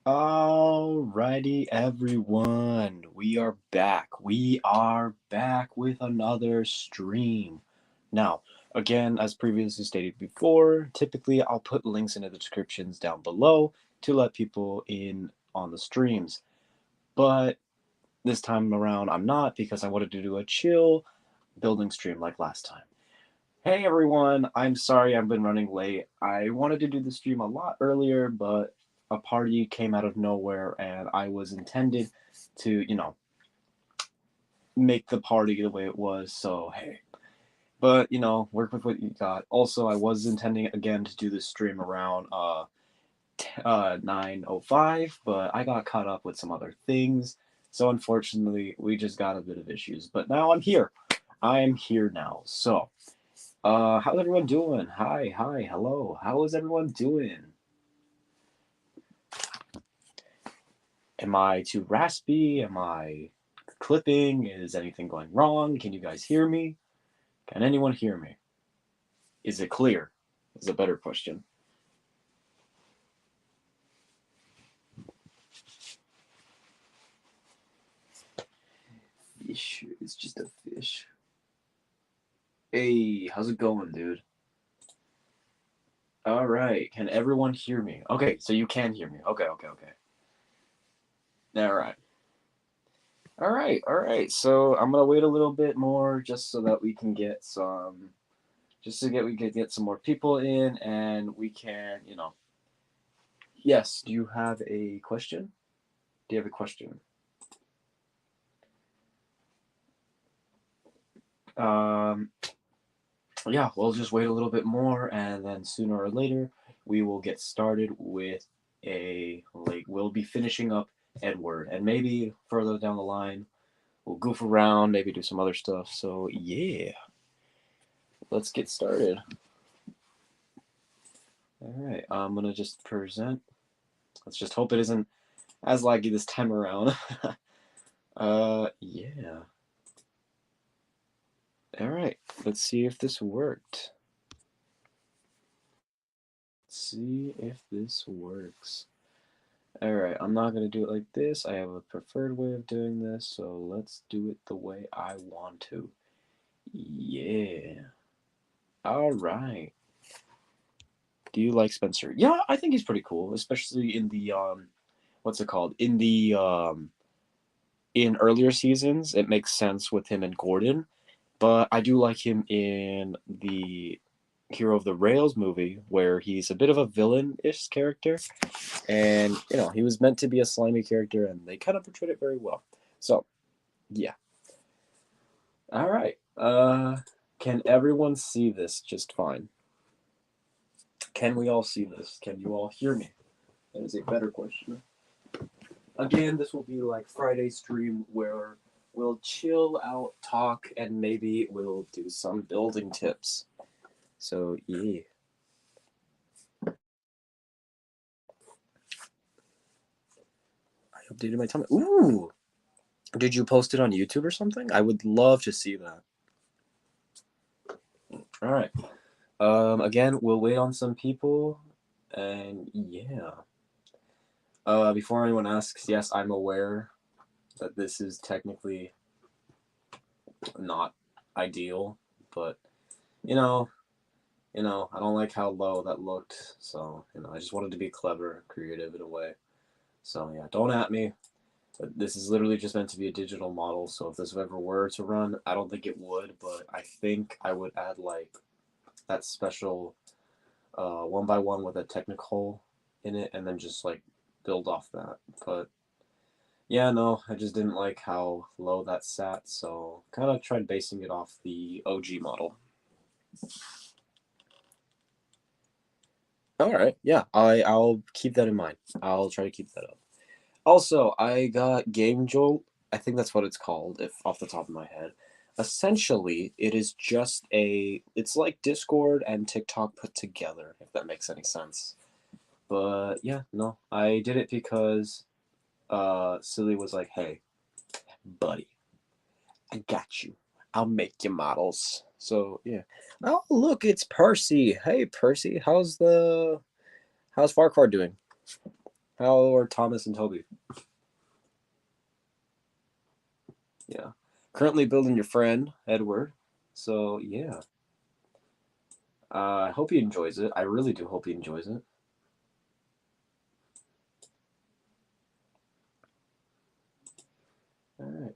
Alrighty, everyone. We are back. We are back with another stream. Now, again, as previously stated before, typically I'll put links in the descriptions down below to let people in on the streams. But this time around, I'm not because I wanted to do a chill building stream like last time. Hey everyone, I'm sorry I've been running late. I wanted to do the stream a lot earlier, but a party came out of nowhere and I was intended to, make the party the way it was, so hey. But, work with what you got. Also, I was intending again to do this stream around 9:05, but I got caught up with some other things. So unfortunately, we just got a bit of issues. But now I'm here. I am here now. So, how's everyone doing? Hi, hello. How is everyone doing? Am I too raspy? Am I clipping? Is anything going wrong? Can you guys hear me? Can anyone hear me? Is it clear? Is a better question. Fish. It's just a fish. Hey, how's it going, dude? All right. Can everyone hear me? Okay, so you can hear me. Okay. All right. All right. So I'm gonna wait a little bit more just so that we can get some, we could get some more people in, and we can, Yes. Do you have a question? Do you have a question? Um, yeah, we'll just wait a little bit more, and then sooner or later we will get started with we'll be finishing up Edward, and maybe further down the line we'll goof around, maybe do some other stuff. So yeah, let's get started. All right, I'm gonna just present. Let's just hope it isn't as laggy this time around. Yeah. All right, let's see if this worked. See if this works. Alright, I'm not going to do it like this. I have a preferred way of doing this, so let's do it the way I want to. Yeah. Alright. Do you like Spencer? Yeah, I think he's pretty cool, especially in the, what's it called? In earlier seasons, it makes sense with him and Gordon, but I do like him in the Hero of the Rails movie, where he's a bit of a villain-ish character, and he was meant to be a slimy character, and they kind of portrayed it very well. So, yeah. All right. Can everyone see this just fine? Can we all see this? Can you all hear me? That is a better question. Again, this will be like Friday stream where we'll chill out, talk, and maybe we'll do some building tips. So, yeah. I updated my time. Ooh! Did you post it on YouTube or something? I would love to see that. All right. Again, we'll wait on some people, and yeah. Before anyone asks, yes, I'm aware that this is technically not ideal, but I don't like how low that looked, so I just wanted to be clever, creative in a way. So yeah, don't at me. But this is literally just meant to be a digital model, so if this ever were to run, I don't think it would, but I think I would add like that special 1x1 with a technical in it, and then just like build off that. But yeah, no, I just didn't like how low that sat, so kind of tried basing it off the OG model. All right, yeah, I'll keep that in mind. I'll try to keep that up. Also, I got Game Jolt. I think that's what it's called, if off the top of my head. Essentially, it is just it's like Discord and TikTok put together, if that makes any sense. But yeah, no, I did it because Silly was like, "Hey, buddy, I got you. I'll make you models." So yeah. Oh, look, it's Percy. Hey, Percy, how's Farquhar doing? How are Thomas and Toby? Yeah. Currently building your friend, Edward. So, yeah. I hope he enjoys it. I really do hope he enjoys it. Alright.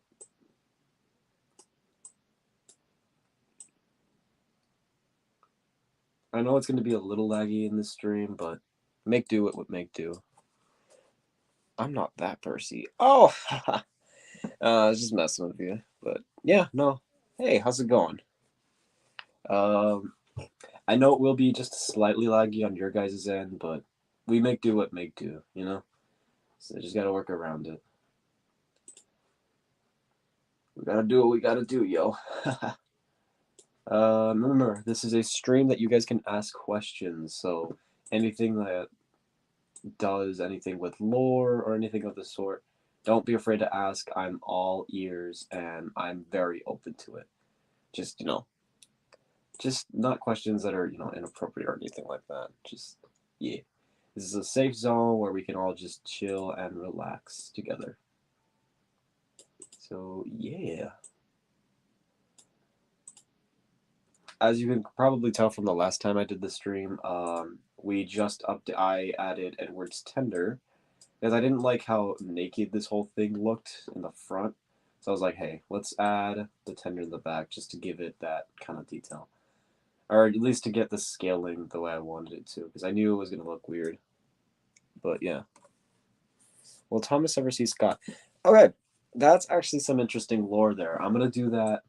I know it's going to be a little laggy in this stream, but make do what make do. I'm not that Percy. Oh! I was just messing with you. But, yeah, no. Hey, how's it going? Um, I know it will be just slightly laggy on your guys' end, but we make do what make do, you know? So just gotta work around it. We gotta do what we gotta do, yo. Remember, this is a stream that you guys can ask questions, so anything that does anything with lore or anything of the sort, don't be afraid to ask. I'm all ears and I'm very open to it. Just, just not questions that are, inappropriate or anything like that. Just, yeah. This is a safe zone where we can all just chill and relax together. So, yeah. As you can probably tell from the last time I did the stream, I added Edward's tender because I didn't like how naked this whole thing looked in the front. So I was like, hey, let's add the tender in the back just to give it that kind of detail. Or at least to get the scaling the way I wanted it to, because I knew it was going to look weird. But yeah. Will Thomas ever see Scott? Okay, that's actually some interesting lore there. I'm going to do that.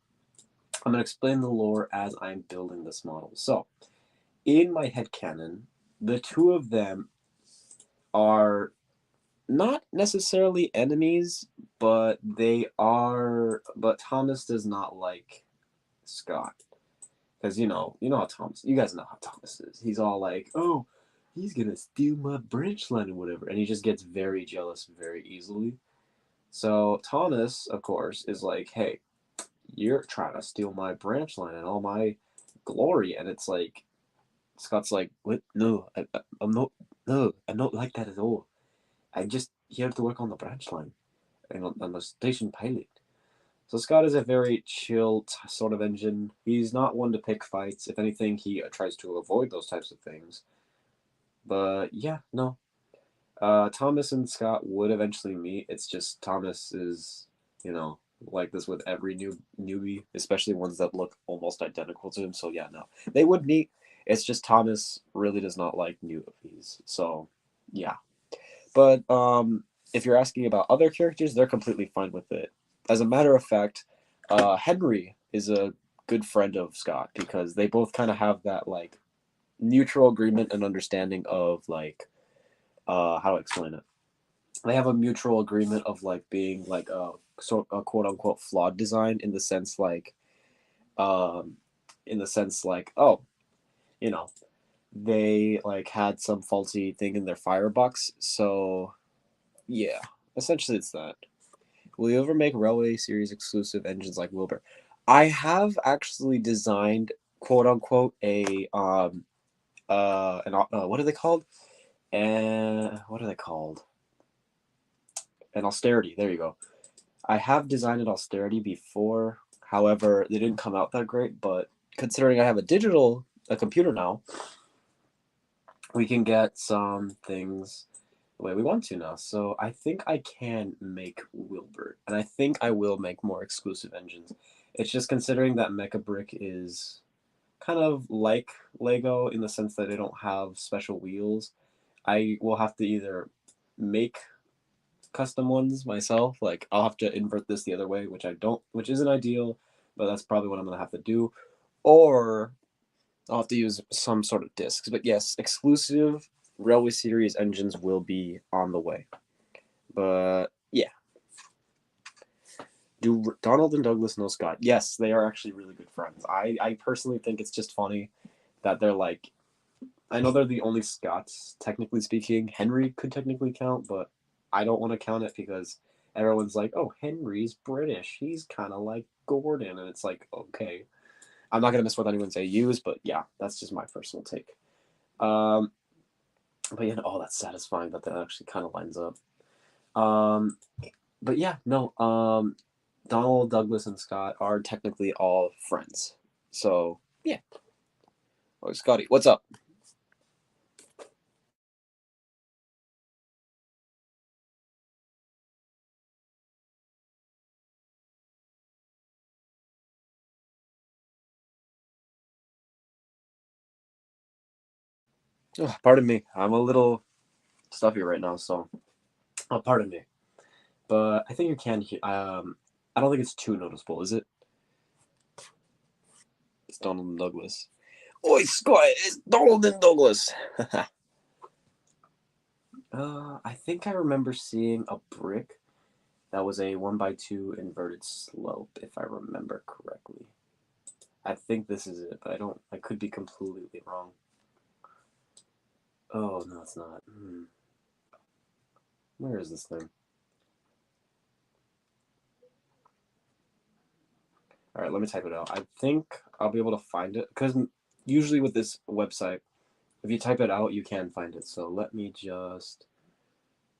I'm going to explain the lore as I'm building this model. So, in my headcanon, the two of them are not necessarily enemies, but they are. But Thomas does not like Scott because you know how Thomas. You guys know how Thomas is. He's all like, "Oh, he's gonna steal my branch line or whatever," and he just gets very jealous very easily. So Thomas, of course, is like, "Hey, you're trying to steal my branch line and all my glory," and it's like Scott's like, "What? No, I'm not. No, I'm not like that at all. I'm just here to work on the branch line and I'm a station pilot." So Scott is a very chill sort of engine. He's not one to pick fights. If anything, he tries to avoid those types of things. But yeah, no. Thomas and Scott would eventually meet. It's just Thomas is, like this with every newbie, especially ones that look almost identical to him. So yeah, no, they would meet. It's just Thomas really does not like newbies. So yeah, but if you're asking about other characters, they're completely fine with it. As a matter of fact, Henry is a good friend of Scott because they both kind of have that like neutral agreement and understanding of like how to explain it. They have a mutual agreement of like being like a quote unquote flawed design um in the sense like oh you know they like had some faulty thing in their firebox, so yeah, essentially it's that. Will you ever make Railway Series exclusive engines like Wilbur? I have actually designed quote unquote a what are they called? And what are they called? An austerity. There you go. I have designed an austerity before. However, they didn't come out that great. But considering I have a computer now, we can get some things the way we want to now. So I think I can make Wilbur, and I think I will make more exclusive engines. It's just considering that Mecha Brick is kind of like Lego in the sense that they don't have special wheels. I will have to either make custom ones myself, like I'll have to invert this the other way, which isn't ideal, but that's probably what I'm gonna have to do, or I'll have to use some sort of discs. But yes, exclusive Railway Series engines will be on the way. But yeah. Do Donald and Douglas know Scott? Yes, they are actually really good friends. I personally think it's just funny that they're like, I know they're the only Scots, technically speaking. Henry could technically count, but I don't want to count it because everyone's like, oh, Henry's British. He's kind of like Gordon. And it's like, okay. I'm not going to miss what anyone's AUs, but yeah, that's just my personal take. But yeah, oh, that's satisfying that that actually kind of lines up. Um, but yeah, no. Donald, Douglas, and Scott are technically all friends. So yeah. Oh, Scotty, what's up? Oh, pardon me. I'm a little stuffy right now, so pardon me. But I think you can hear. I don't think it's too noticeable, is it? It's Donald and Douglas. Oi, Scott! It's Donald and Douglas. I think I remember seeing a brick that was a 1x2 inverted slope, if I remember correctly. I think this is it, but I don't. I could be completely wrong. Oh no, it's not. Where is this thing? All right, let me type it out. I think I'll be able to find it because usually with this website, if you type it out, you can find it. So let me just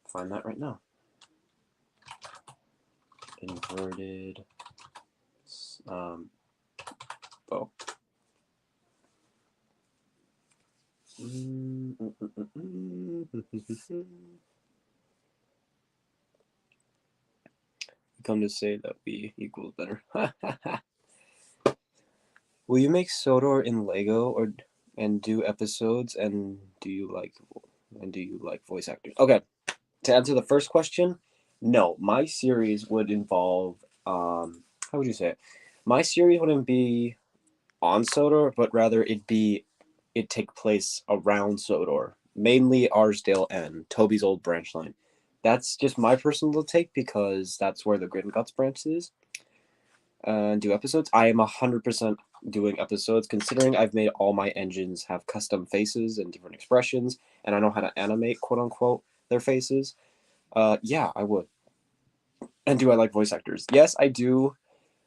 find that right now. Inverted bow. Come to say that we equals better. Will you make Sodor in Lego or and do episodes? And do you like voice actors? Okay, to answer the first question, no. My series would involve how would you say it? My series wouldn't be on Sodor, but rather it take place around Sodor, mainly Arsdale and Toby's old branch line. That's just my personal take because that's where the Grid and Guts branch is. And do episodes. I am 100% doing episodes, considering I've made all my engines have custom faces and different expressions, and I know how to animate, quote unquote, their faces. Yeah, I would. And do I like voice actors? Yes, I do.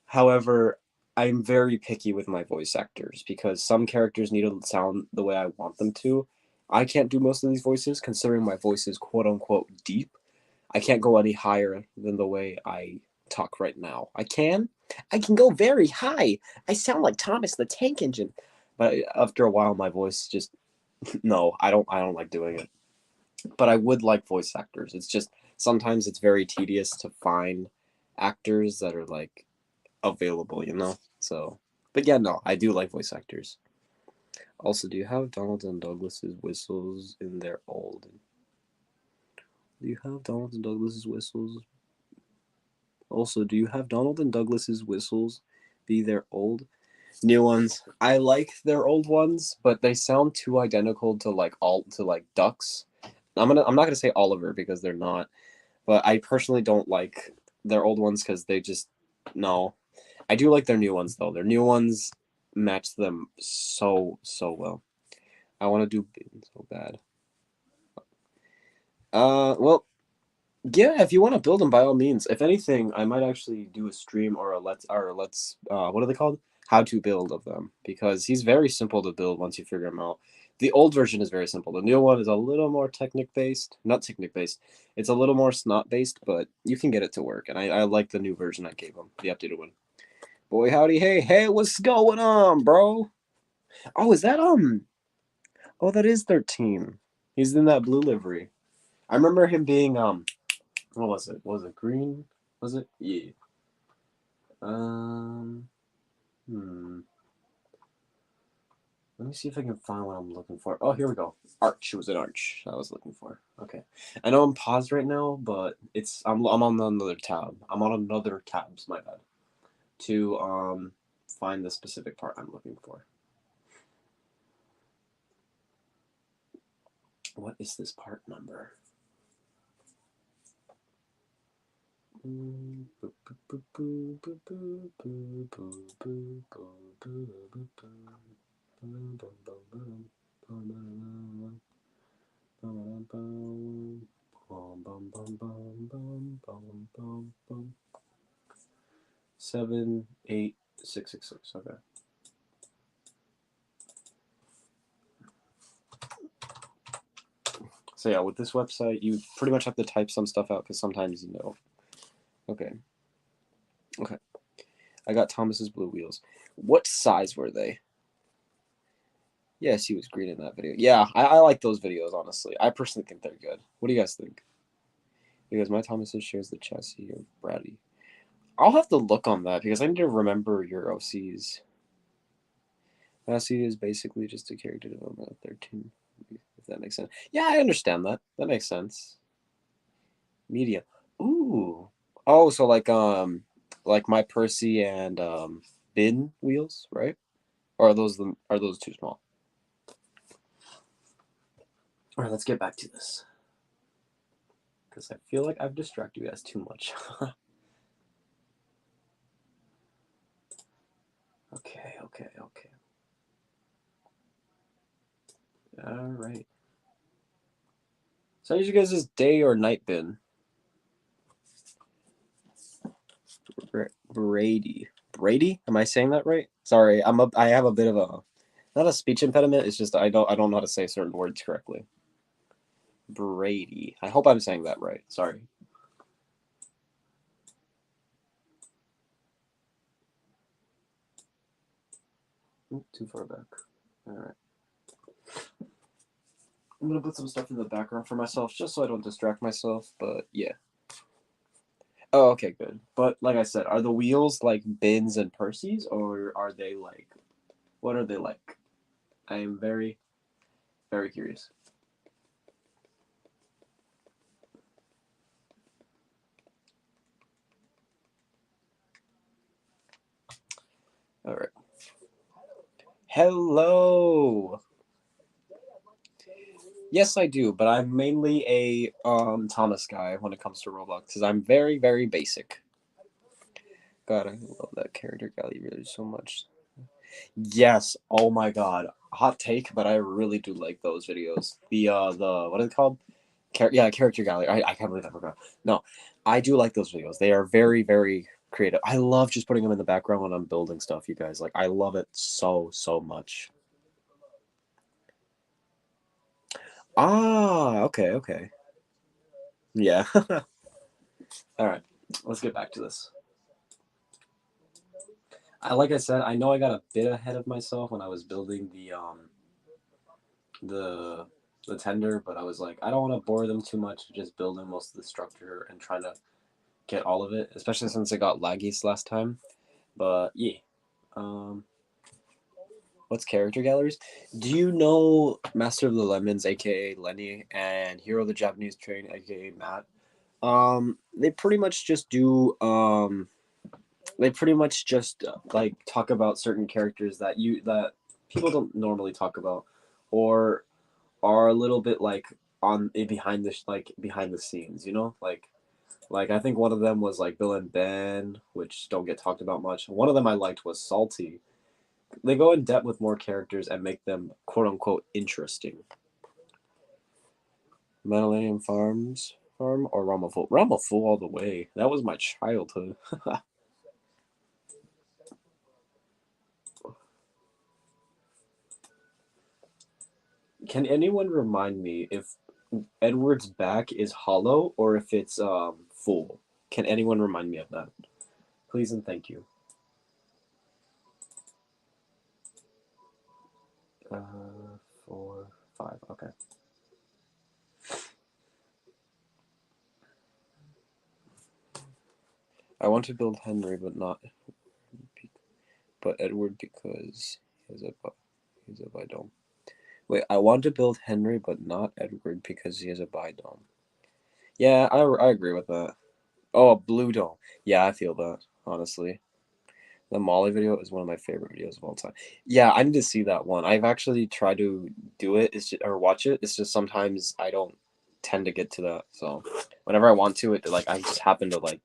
However, I'm very picky with my voice actors because some characters need to sound the way I want them to. I can't do most of these voices, considering my voice is quote unquote deep. I can't go any higher than the way I talk right now. I can go very high. I sound like Thomas the Tank Engine. But after a while, my voice just no. I don't like doing it. But I would like voice actors. It's just sometimes it's very tedious to find actors that are like available. So, but yeah, no, I do like voice actors. Also, do you have Donald and Douglas's whistles in their old? Do you have Donald and Douglas's whistles? Also, do you have Donald and Douglas's whistles be their old? New ones. I like their old ones, but they sound too identical to like ducks. I'm not gonna say Oliver because they're not, but I personally don't like their old ones because they just no. I do like their new ones though. Their new ones match them so well. I want to do so bad. Well, yeah, if you want to build them, by all means. If anything, I might actually do a stream or a let's what are they called? How to build of them because he's very simple to build once you figure him out. The old version is very simple. The new one is a little more technic based, not technic based. It's a little more snot based, but you can get it to work. And I like the new version I gave him, the updated one. Boy, howdy, hey, what's going on, bro? Oh, is that Oh, that is 13. He's in that blue livery. I remember him being what was it? Was it green? Was it? Yeah. Um. Hmm. Let me see if I can find what I'm looking for. Oh, here we go. Arch. It was an arch I was looking for. Okay. I know I'm paused right now, but I'm on another tab. I'm on another tabs. My bad. To find the specific part I'm looking for. What is this part number? Seven, 8, 6, 6, 6. Okay. So yeah, with this website, you pretty much have to type some stuff out because sometimes you know. Okay. Okay. I got Thomas's blue wheels. What size were they? Yes, he was green in that video. Yeah, I like those videos, honestly. I personally think they're good. What do you guys think? Because my Thomases shares the chassis of Brady. I'll have to look on that because I need to remember your OCs. OC is basically just a character development of 13, if that makes sense. Yeah, I understand that. That makes sense. Media. Ooh. Oh, so like my Percy and Bin wheels, right? Or are those too small? All right, let's get back to this because I feel like I've distracted you guys too much. Okay. All right. So, how's you guys' day or night been? Brady. Brady? Am I saying that right? Sorry, I have a bit of a not a speech impediment. It's just I don't know how to say certain words correctly. Brady. I hope I'm saying that right. Sorry. Too far back. All right. I'm gonna put some stuff in the background for myself just so I don't distract myself. But yeah. Oh, okay, good. But like I said, are the wheels like Bins and Percy's, or are they like what are they like? I am very, very curious. All right. Hello. Yes, I do, but I'm mainly a Thomas guy when it comes to Roblox because I'm very, very basic. God, I love that character gallery really so much. Yes. Oh my God. Hot take, but I really do like those videos. The what is it called? Yeah, character gallery. I can't believe I forgot. No, I do like those videos. They are very, very creative. I love just putting them in the background when I'm building stuff. You guys, like, I love it so much. Ah, okay. Yeah. All right. Let's get back to this. Like I said, I know I got a bit ahead of myself when I was building the the tender, but I was like, I don't want to bore them too much, just building most of the structure and trying to get all of it, especially since it got laggy last time. But yeah, um, what's character galleries? Do you know Master of the Lemons, aka Lenny, and Hero of the Japanese Train, aka Matt? They pretty much just do they pretty much just like talk about certain characters that people don't normally talk about, or are a little bit like on behind the scenes, you know, like I think one of them was like Bill and Ben, which don't get talked about much. One of them I liked was Salty. They go in depth with more characters and make them quote unquote interesting. Medallion Farm or Rama Full all the way. That was my childhood. Can anyone remind me if Edward's back is hollow or if it's full? Can anyone remind me of that? Please and thank you. 4, 5. Okay. I want to build Henry, but Edward because he's a bidome. Wait, I want to build Henry, but not Edward because he has a bidome. Yeah, I agree with that. Oh, a blue dome. Yeah, I feel that honestly. The Molly video is one of my favorite videos of all time. Yeah, I need to see that one. I've actually tried to do it, or watch it. It's just sometimes I don't tend to get to that. So whenever I want to, it like I just happen to like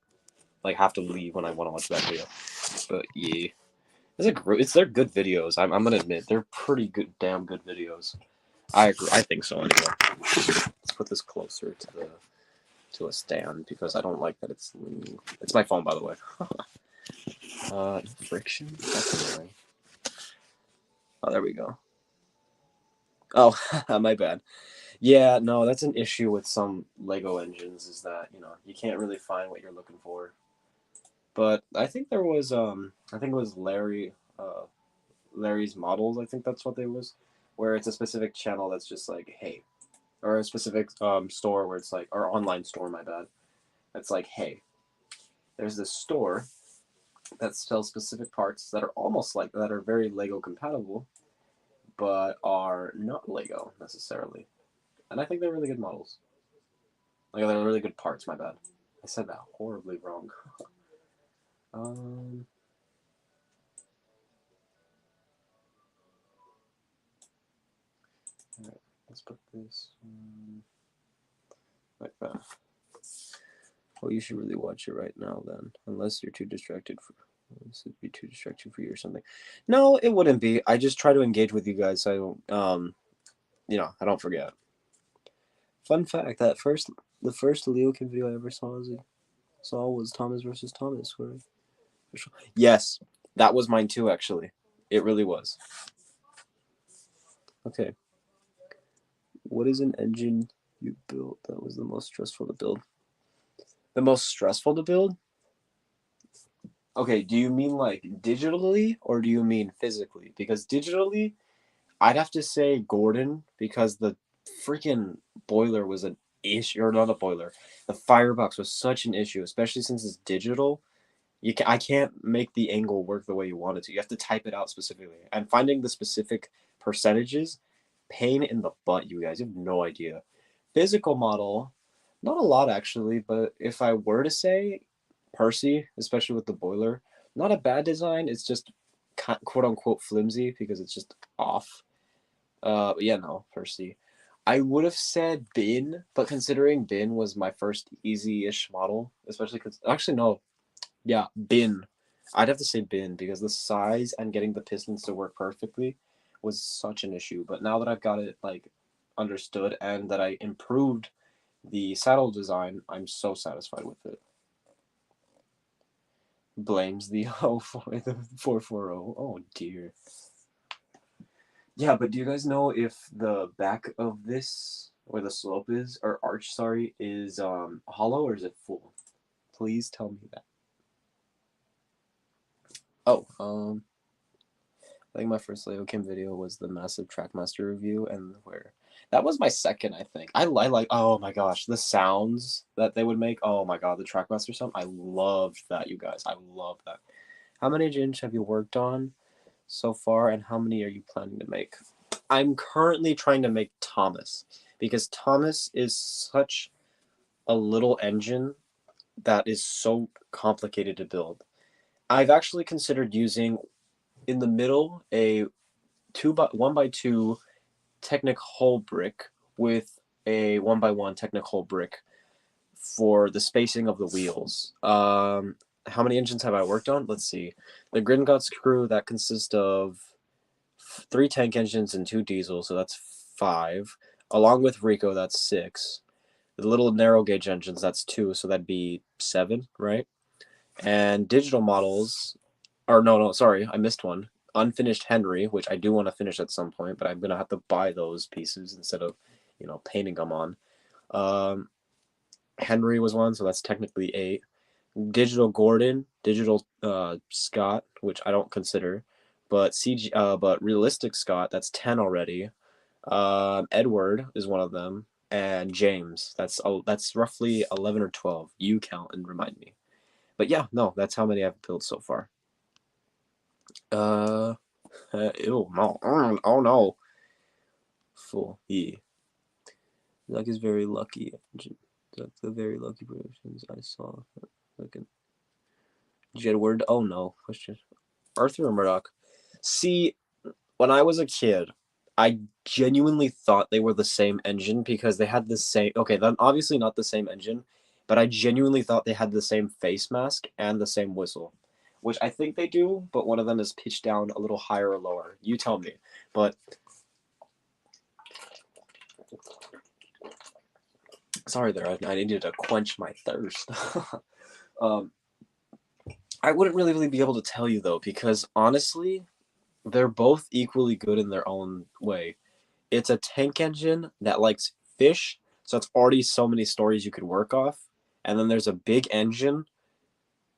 have to leave when I want to watch that video. But yeah, they're good videos. I'm gonna admit they're pretty good, damn good videos. I agree. I think so anyway. Let's put this closer to a stand because I don't like that it's leaning. It's my phone, by the way. Friction. That's annoying. Oh, there we go. Oh, my bad. Yeah, no, that's an issue with some Lego engines is that, you can't really find what you're looking for. But I think there was I think it was Larry's Models, I think that's what they was, where it's a specific channel that's just like, hey, or a specific store where it's like, or online store, my bad. It's like, hey, there's this store that sells specific parts that are almost like that are very Lego compatible, but are not Lego necessarily. And I think they're really good models. Like they're really good parts. My bad. I said that horribly wrong. um, all right, let's put this like that. Well, you should really watch it right now then, unless you're too distracted for. This would be too distracting for you or something. No, it wouldn't be. I just try to engage with you guys so I I don't forget. Fun fact: the first Leo Kim video I ever saw was Thomas versus Thomas. Yes, that was mine too. Actually, it really was. Okay, what is an engine you built that was the most stressful to build? The most stressful to build? Okay, do you mean like digitally or do you mean physically? Because digitally, I'd have to say Gordon because the freaking boiler was an issue, or not a boiler. The firebox was such an issue, especially since it's digital. I can't make the angle work the way you want it to. You have to type it out specifically. And finding the specific percentages, pain in the butt, you guys. You have no idea. Physical model, not a lot actually, but if I were to say Percy, especially with the boiler, not a bad design. It's just quote unquote flimsy because it's just off. But yeah, no, Percy. I would have said Bin, but considering Bin was my first easy-ish model, especially because actually no, yeah, bin. I'd have to say bin because the size and getting the pistons to work perfectly was such an issue. But now that I've got it like understood and that I improved the saddle design, I'm so satisfied with it. Blames the the 440. Oh dear. Yeah, but do you guys know if the back of this where the slope is or arch, sorry, is hollow or is it full? Please tell me that. Oh, I think my first Lego Kim video was the massive Trackmaster review, and where that was my second, I think. I like, oh my gosh, the sounds that they would make. Oh my god, the Trackmaster sound. I loved that, you guys. I love that. How many engines have you worked on so far, and how many are you planning to make? I'm currently trying to make Thomas because Thomas is such a little engine that is so complicated to build. I've actually considered using in the middle a 1x2 Technic hull brick with a 1x1 Technic hull brick for the spacing of the wheels. How many engines have I worked on? Let's see. The Gringotts crew that consists of 3 tank engines and 2 diesels, so that's 5. Along with Rico, that's 6. The little narrow gauge engines, that's 2, so that'd be 7, right? And digital models, or no, sorry, I missed one. Unfinished Henry, which I do want to finish at some point, but I'm gonna have to buy those pieces instead of, painting them on. Um, Henry was one, so that's technically 8. Digital Gordon, digital Scott, which I don't consider, but but realistic Scott, that's 10 already. Edward is one of them, and James, that's roughly 11 or 12. You count and remind me. But yeah, no, that's how many I've built so far. Uh, ew, no, oh no, full. Yeah, Luck is very lucky. The very lucky predictions I saw. Like Jedward. Oh no, question. Arthur or Murdoch? See, when I was a kid, I genuinely thought they were the same engine because they had the same. Okay, then obviously not the same engine, but I genuinely thought they had the same face mask and the same whistle, which I think they do, but one of them is pitched down a little higher or lower. You tell me. But sorry, there. I needed to quench my thirst. um, I wouldn't really be able to tell you though, because honestly, they're both equally good in their own way. It's a tank engine that likes fish, so it's already so many stories you could work off. And then there's a big engine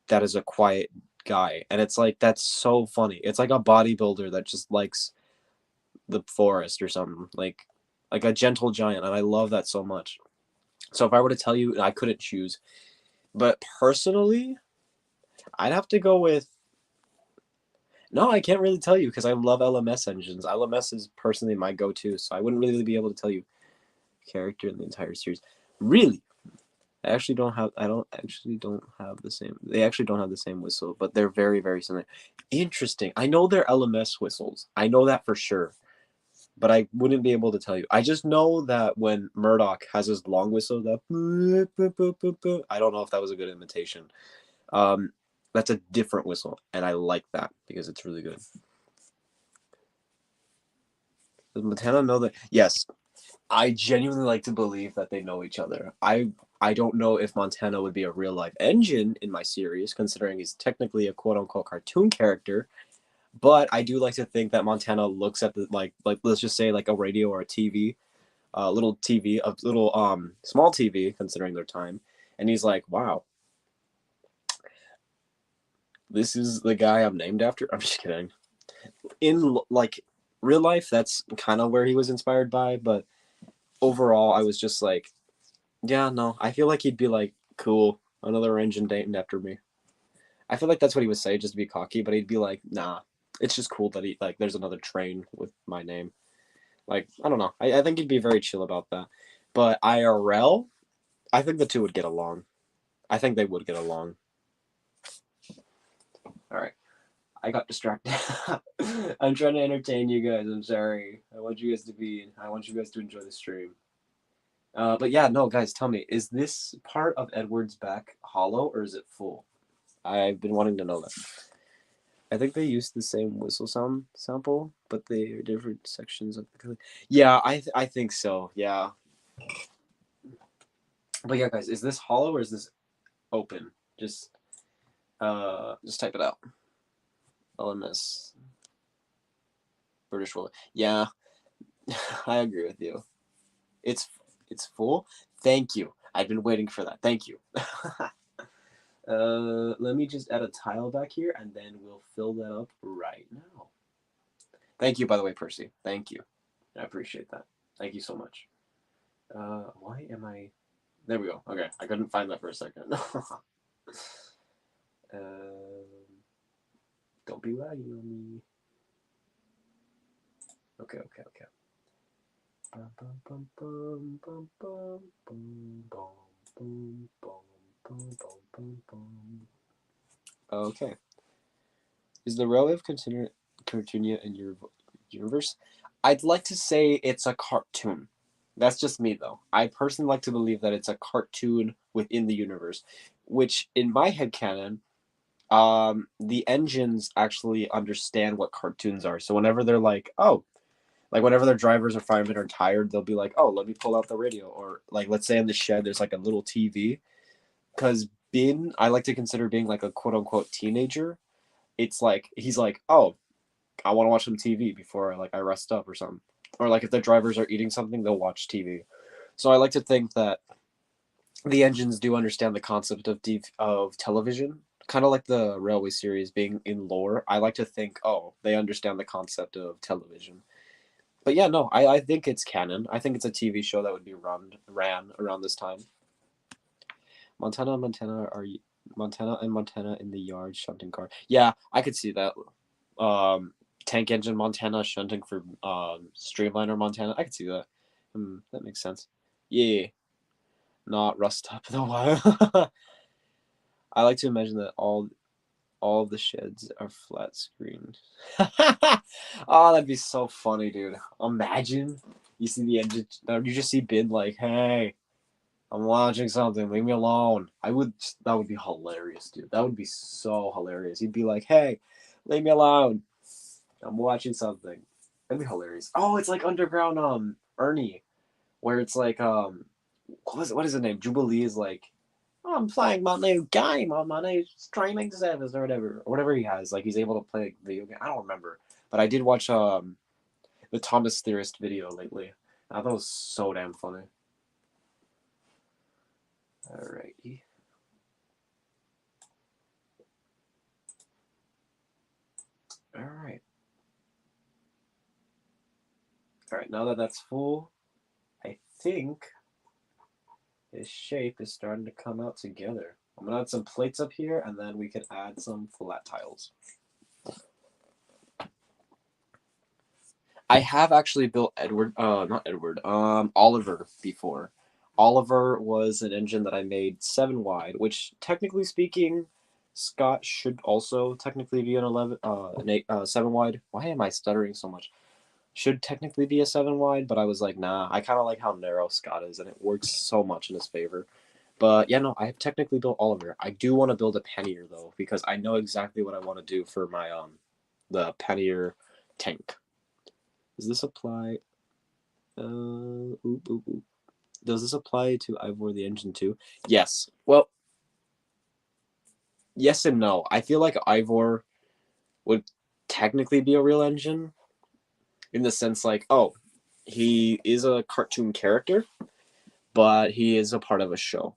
that is a quiet guy, and it's like that's so funny. It's like a bodybuilder that just likes the forest or something, like a gentle giant, and I love that so much. So if I were to tell you, I couldn't choose, but personally, I'd have to go with. No, I can't really tell you because I love LMS engines. LMS is personally my go-to, so I wouldn't really be able to tell you character in the entire series. Really, I don't actually don't have the same. They actually don't have the same whistle, but they're very, very similar. Interesting. I know they're LMS whistles. I know that for sure, but I wouldn't be able to tell you. I just know that when Murdoch has his long whistle, that I don't know if that was a good imitation. Um, that's a different whistle, and I like that because it's really good. Does Montana know that? Yes, I genuinely like to believe that they know each other. I don't know if Montana would be a real life engine in my series, considering he's technically a quote unquote cartoon character. But I do like to think that Montana looks at the like let's just say like a radio or a TV, little TV, a little small TV considering their time, and he's like, wow, this is the guy I'm named after. I'm just kidding. In like real life, that's kind of where he was inspired by, but overall, I was just like, yeah, no, I feel like he'd be like, cool, another engine named after me. I feel like that's what he would say just to be cocky, but he'd be like, nah, it's just cool that he like there's another train with my name. Like, I don't know. I think he'd be very chill about that. But IRL, I think the two would get along. I think they would get along. All right. I got distracted. I'm trying to entertain you guys. I'm sorry. I want you guys to enjoy the stream. But yeah, no, guys, tell me, is this part of Edward's back hollow or is it full? I've been wanting to know that. I think they used the same whistle sound sample, but they are different sections of the. Yeah, I think so. Yeah. But yeah, guys, is this hollow or is this open? Just type it out. LMS British roller. Yeah, I agree with you. It's full. Thank you. I've been waiting for that. Thank you. Let me just add a tile back here, and then we'll fill that up right now. Thank you, by the way, Percy. Thank you. I appreciate that. Thank you so much. Why am I? There we go. Okay, I couldn't find that for a second. Don't be lagging on me. Okay. Okay. Is the Railway of Cartoonia in your universe? I'd like to say it's a cartoon. That's just me, though. I personally like to believe that it's a cartoon within the universe, which in my headcanon, the engines actually understand what cartoons are. So whenever they're like, oh, like whenever their drivers or firemen are tired, they'll be like, oh, let me pull out the radio. Or like, let's say in the shed, there's like a little TV. Because Bin, I like to consider being like a quote unquote teenager. It's like, he's like, oh, I want to watch some TV before like I rest up or something. Or like if the drivers are eating something, they'll watch TV. So I like to think that the engines do understand the concept of television, kind of like the Railway series being in lore. I like to think, oh, they understand the concept of television. But yeah, no, I think it's canon. I think it's a TV show that would be ran around this time. Montana and Montana in the yard shunting car. Yeah, I could see that. Tank engine Montana shunting for Streamliner Montana. I could see that. That makes sense. Yeah, not rust up the wire. I like to imagine that all of the sheds are flat screened. Oh, that'd be so funny, dude. Imagine you see the engine, you just see Bin like, "Hey, I'm watching something. Leave me alone." That would be hilarious, dude. That would be so hilarious. He'd be like, "Hey, leave me alone. I'm watching something." That'd be hilarious. Oh, it's like Underground Ernie, where it's like what is the name? Jubilee is like, oh, I'm playing my new game on my new streaming service or whatever he has. Like he's able to play a video game. I don't remember, but I did watch the Thomas Theorist video lately. I thought it was so damn funny. Alrighty. Alright. Alright, now that that's full, I think his shape is starting to come out together. I'm gonna add some plates up here, and then we can add some flat tiles. I have actually built Oliver before. Oliver was an engine that I made 7 wide, which technically speaking, Scott should also technically be an 7 wide. Why am I stuttering so much? Should technically be a 7 wide, but I was like, nah, I kind of like how narrow Scott is, and it works so much in his favor. But yeah, no, I have technically built Oliver. I do want to build a Pannier though, because I know exactly what I want to do for my the Pannier tank. Does this apply? Oop, oop, oop. Does this apply to Ivor the engine too? Yes. Well, yes and no. I feel like Ivor would technically be a real engine in the sense like, oh, he is a cartoon character, but he is a part of a show.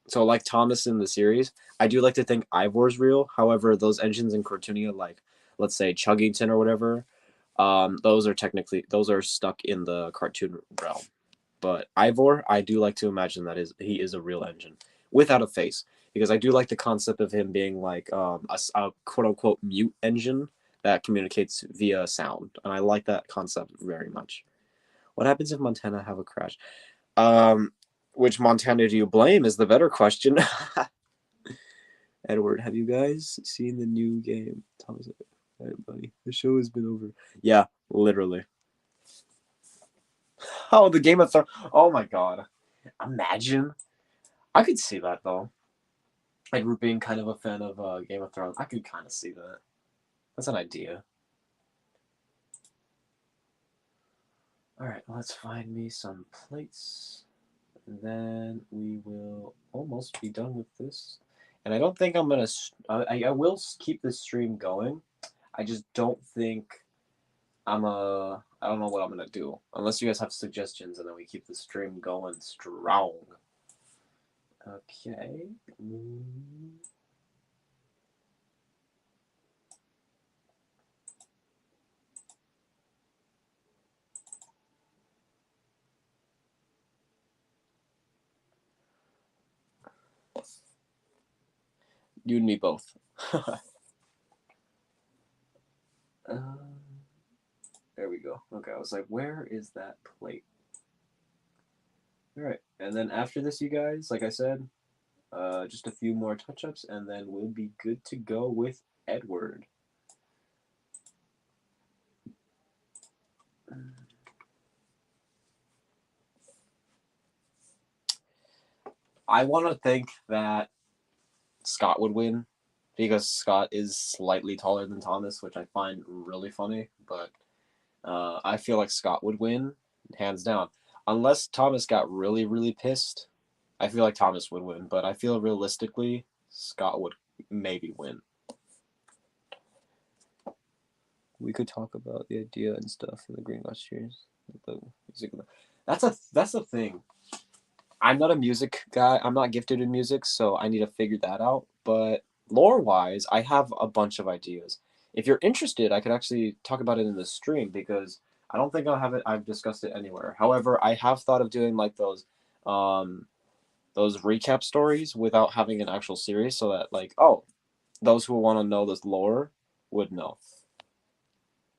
So like Thomas in the series, I do like to think Ivor's real. However, those engines in Cartoonia, like let's say Chuggington or whatever, those are stuck in the cartoon realm. But Ivor, I do like to imagine that he is a real engine without a face, because I do like the concept of him being like a quote unquote mute engine that communicates via sound, and I like that concept very much. What happens if Montana have a crash? Um, which Montana do you blame is the better question. Edward, have you guys seen the new game? Thomas, hey, buddy, the show has been over. Yeah, literally. Oh, the Game of Thrones. Oh my god. Imagine. I could see that though. Edward being kind of a fan of Game of Thrones. I could kind of see that. That's an idea. Alright, let's find me some plates. And then we will almost be done with this. And I don't think I'm going to... I will keep this stream going. I just don't think I don't know what I'm going to do. Unless you guys have suggestions, and then we keep the stream going strong. Okay. You and me both. There we go. Okay, I was like, where is that plate? All right, and then after this, you guys, like I said, just a few more touch-ups, and then we'll be good to go with Edward. I want to think that Scott would win, because Scott is slightly taller than Thomas, which I find really funny, but I feel like Scott would win, hands down. Unless Thomas got really, really pissed, I feel like Thomas would win, but I feel realistically, Scott would maybe win. We could talk about the idea and stuff in the Green Glass series. The music. That's the thing. I'm not a music guy. I'm not gifted in music, so I need to figure that out. But lore-wise, I have a bunch of ideas. If you're interested, I could actually talk about it in the stream, because I don't think I've discussed it anywhere. However, I have thought of doing like those recap stories without having an actual series, so that like, oh, those who want to know this lore would know.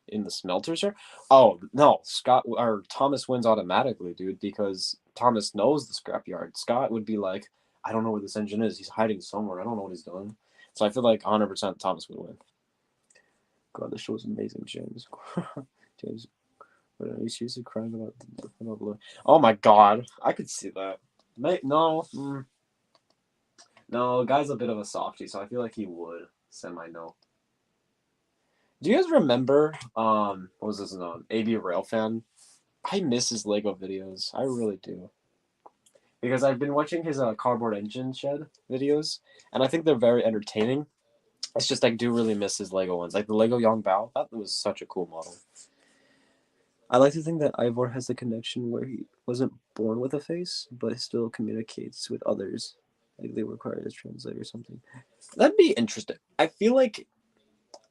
In the smelters here? Oh no, Scott or Thomas wins automatically, dude, because Thomas knows the scrapyard. Scott would be like, I don't know where this engine is. He's hiding somewhere. I don't know what he's doing. So I feel like 100% Thomas would win. God, this show is amazing, James. James, what are you seriously crying about? Oh my God, I could see that. No, no, guy's a bit of a softie, so I feel like he would semi no. Do you guys remember what was this on AB Railfan? I miss his Lego videos. I really do. Because I've been watching his cardboard engine shed videos, and I think they're very entertaining. It's just I do really miss his Lego ones, like the Lego Yong Bao. That was such a cool model. I like to think that Ivor has the connection where he wasn't born with a face, but still communicates with others. Like they require to translate or something. That'd be interesting. I feel like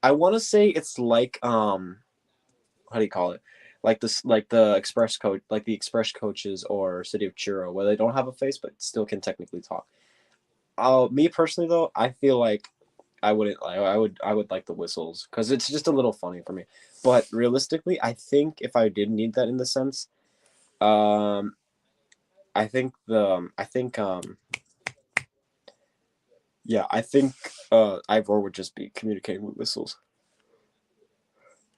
I want to say it's like how do you call it? Like this, like the express coach, like the express coaches or City of Churro, where they don't have a face but still can technically talk. Me personally though, I feel like I wouldn't like. I would like the whistles because it's just a little funny for me. But realistically, I think if I did need that in the sense, um, yeah, I think Ivor would just be communicating with whistles.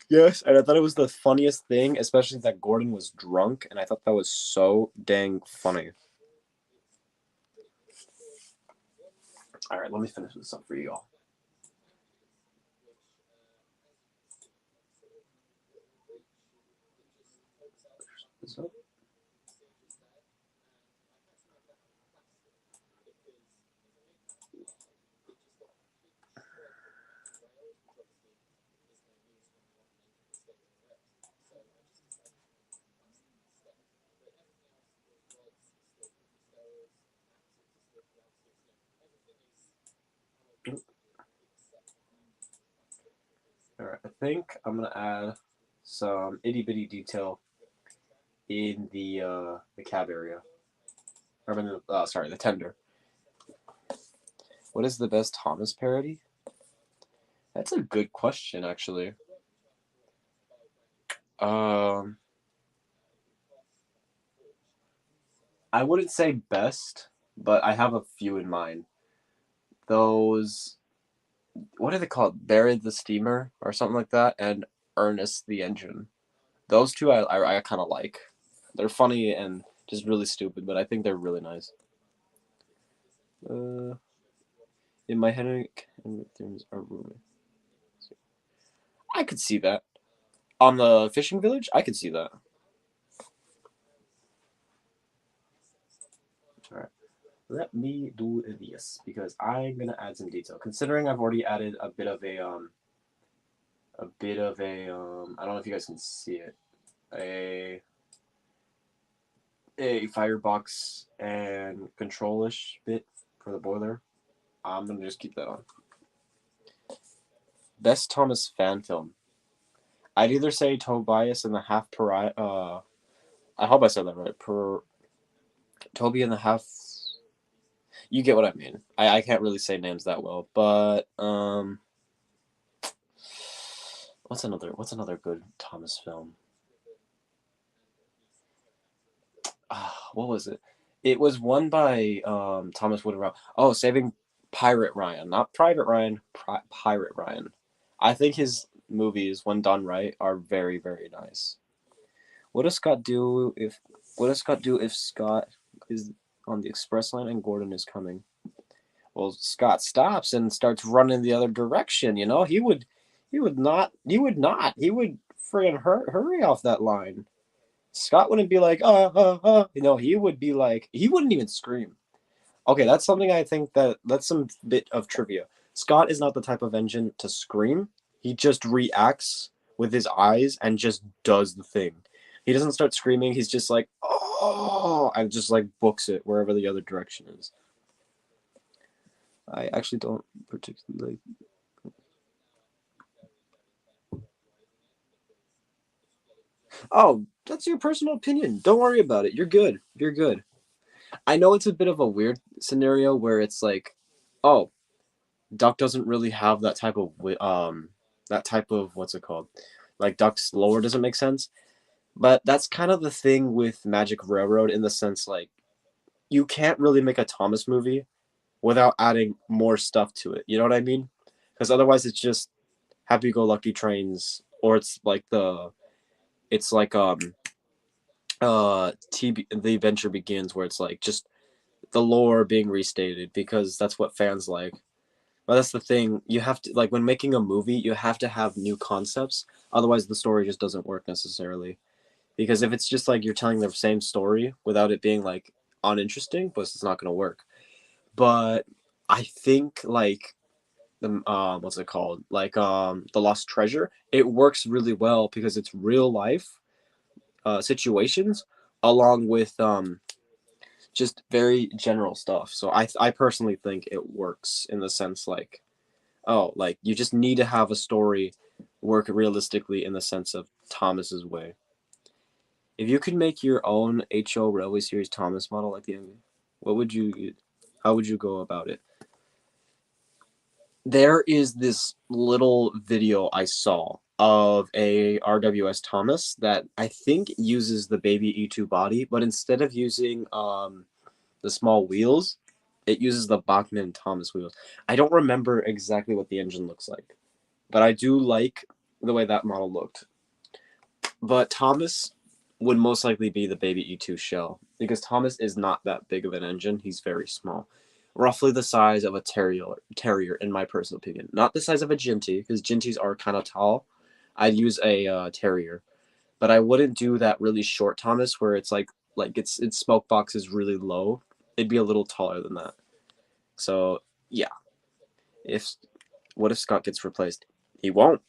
Yes, and I thought it was the funniest thing, especially that Gordon was drunk, and I thought that was so dang funny. All right, let me finish this up for you all. All right, I think I'm gonna add some itty bitty detail in the cab area. Or in the, sorry, the tender. What is the best Thomas parody? That's a good question, actually. Um, I wouldn't say best, but I have a few in mind. Those, what are they called? Barry the Steamer or something like that, and Ernest the Engine. Those two I kind of like. They're funny and just really stupid, but I think they're really nice. Uh, in my head, and things are rooming. I could see that on the fishing village. I could see that. All right. Let me do this because I'm gonna add some detail. Considering I've already added a bit of a I don't know if you guys can see it, a a firebox and controlish bit for the boiler. I'm gonna just keep that on. Best Thomas fan film. I'd either say Tobias and the Half Pariah. I hope I said that right. Toby and the Half. You get what I mean. I can't really say names that well, but what's another good Thomas film? What was it? It was won by Thomas Woodrow. Oh, Saving Pirate Ryan, not Private Ryan. Pirate Ryan. I think his movies, when done right, are very very nice. What does Scott do if? What does Scott do if Scott is on the express line and Gordon is coming? Well, Scott stops and starts running the other direction. You know, he would friggin' hurry off that line. Scott wouldn't be like, he would be like, he wouldn't even scream. Okay, that's something I think that's some bit of trivia. Scott is not the type of engine to scream. He just reacts with his eyes and just does the thing. He doesn't start screaming. He's just like, oh, and just like books it wherever the other direction is. I actually don't particularly. Oh, that's your personal opinion. Don't worry about it. You're good. You're good. I know it's a bit of a weird scenario where it's like, oh, Duck doesn't really have that type of what's it called? Like Duck's lore doesn't make sense. But that's kind of the thing with Magic Railroad in the sense like you can't really make a Thomas movie without adding more stuff to it. You know what I mean? Because otherwise it's just happy go lucky trains or it's like the adventure begins where it's like just the lore being restated because that's what fans like. But that's the thing. You have to like when making a movie, you have to have new concepts. Otherwise, the story just doesn't work necessarily. Because if it's just like you're telling the same story without it being like uninteresting, but it's not going to work. But I think like the what's it called? Like the Lost Treasure. It works really well because it's real life situations along with just very general stuff. So I personally think it works in the sense like, oh, like you just need to have a story work realistically in the sense of Thomas's way. If you could make your own HO Railway Series Thomas model like the MV, what would you? How would you go about it? There is this little video I saw of a RWS Thomas that I think uses the baby E2 body, but instead of using the small wheels, it uses the Bachmann Thomas wheels. I don't remember exactly what the engine looks like, but I do like the way that model looked. But Thomas would most likely be the baby E2 shell because Thomas is not that big of an engine. He's very small, roughly the size of a terrier in my personal opinion. Not the size of a Ginty because Ginties are kind of tall. I'd use a terrier, but I wouldn't do that really short Thomas where it's like its smoke box is really low. It'd be a little taller than that. So yeah, if what if Scott gets replaced? He won't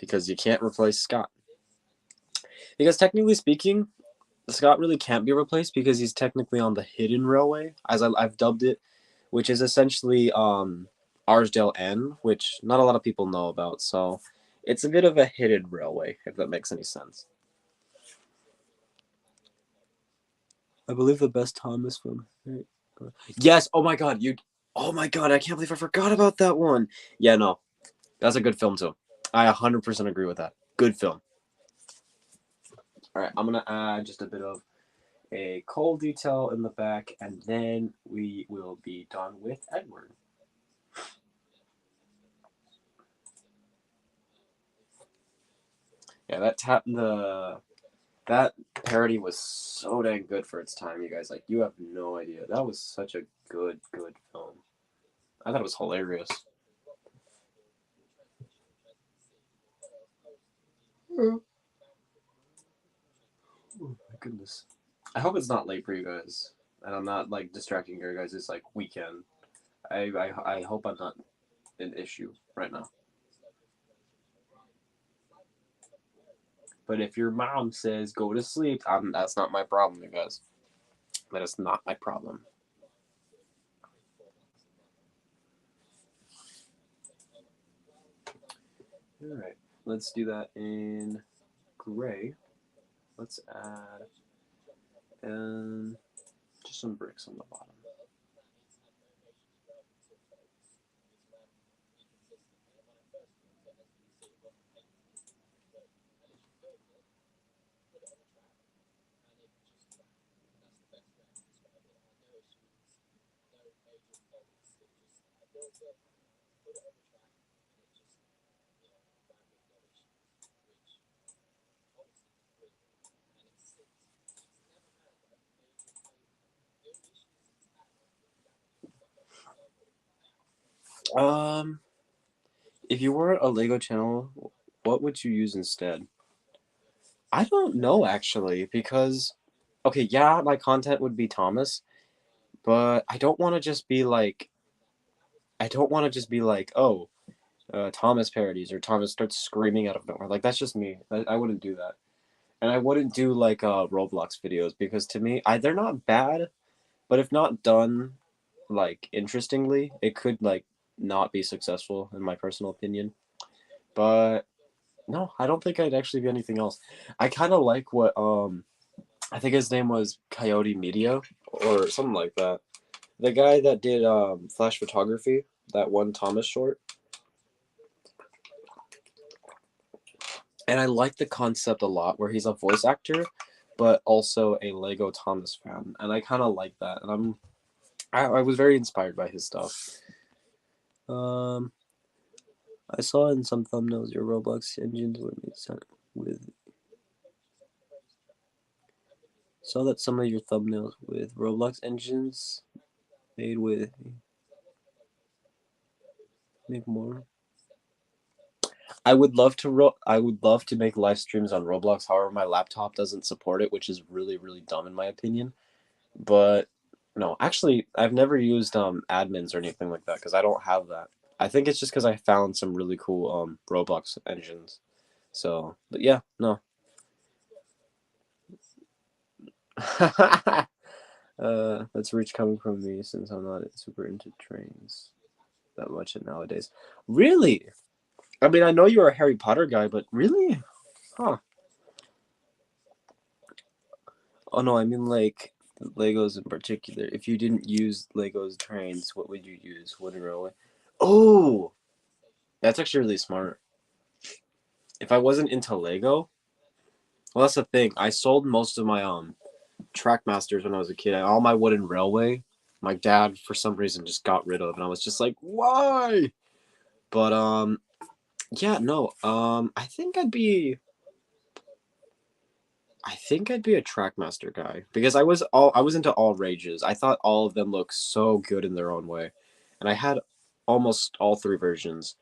because you can't replace Scott. Because technically speaking, Scott really can't be replaced because he's technically on the hidden railway, as I've dubbed it, which is essentially Arsdale N, which not a lot of people know about. So it's a bit of a hidden railway, if that makes any sense. I believe the best Thomas film. Yes. Oh my god. You. Oh my god. I can't believe I forgot about that one. Yeah. No. That's a good film too. I 100% agree with that. Good film. All right. I'm gonna add just a bit of a coal detail in the back, and then we will be done with Edward. Yeah, that parody was so dang good for its time, you guys. Like, you have no idea. That was such a good film. I thought it was hilarious. Oh my goodness. I hope it's not late for you guys, and I'm not like distracting your guys. It's like weekend. I hope I'm not an issue right now. But if your mom says go to sleep, that's not my problem, you guys. That is not my problem. All right, let's do that in gray. Let's add just some bricks on the bottom. Um, if you were a Lego channel, what would you use instead? I don't know actually, because okay, yeah, my content would be Thomas, but I don't want to just be like, oh, Thomas parodies or Thomas starts screaming out of nowhere. Like that's just me. I wouldn't do that, and I wouldn't do like Roblox videos because to me, they're not bad, but if not done like interestingly, it could like not be successful in my personal opinion. But no, I don't think I'd actually be anything else. I kind of like what I think his name was Coyote Media or something like that. The guy that did flash photography, that one Thomas short. And I like the concept a lot where he's a voice actor but also a Lego Thomas fan. And I kind of like that. And I was very inspired by his stuff. Um I saw in some thumbnails your Roblox engines were made with saw that some of your thumbnails with Roblox engines made with make more. I would love to make live streams on Roblox. However, my laptop doesn't support it, which is really dumb in my opinion. But no, actually, I've never used admins or anything like that because I don't have that. I think it's just because I found some really cool Roblox engines. So, but yeah, no. That's rich coming from me since I'm not super into trains that much nowadays. Really? I mean, I know you're a Harry Potter guy, but really? Huh. Oh no, I mean like Legos in particular. If you didn't use Legos trains, what would you use? Wooden railway? Oh, that's actually really smart. If I wasn't into Lego, well, that's the thing. I sold most of my Trackmasters when I was a kid. All my wooden railway, my dad for some reason just got rid of, and I was just like, why? But yeah, no. I think I'd be a Trackmaster guy because I was into all rages. I thought all of them looked so good in their own way, and I had almost all three versions.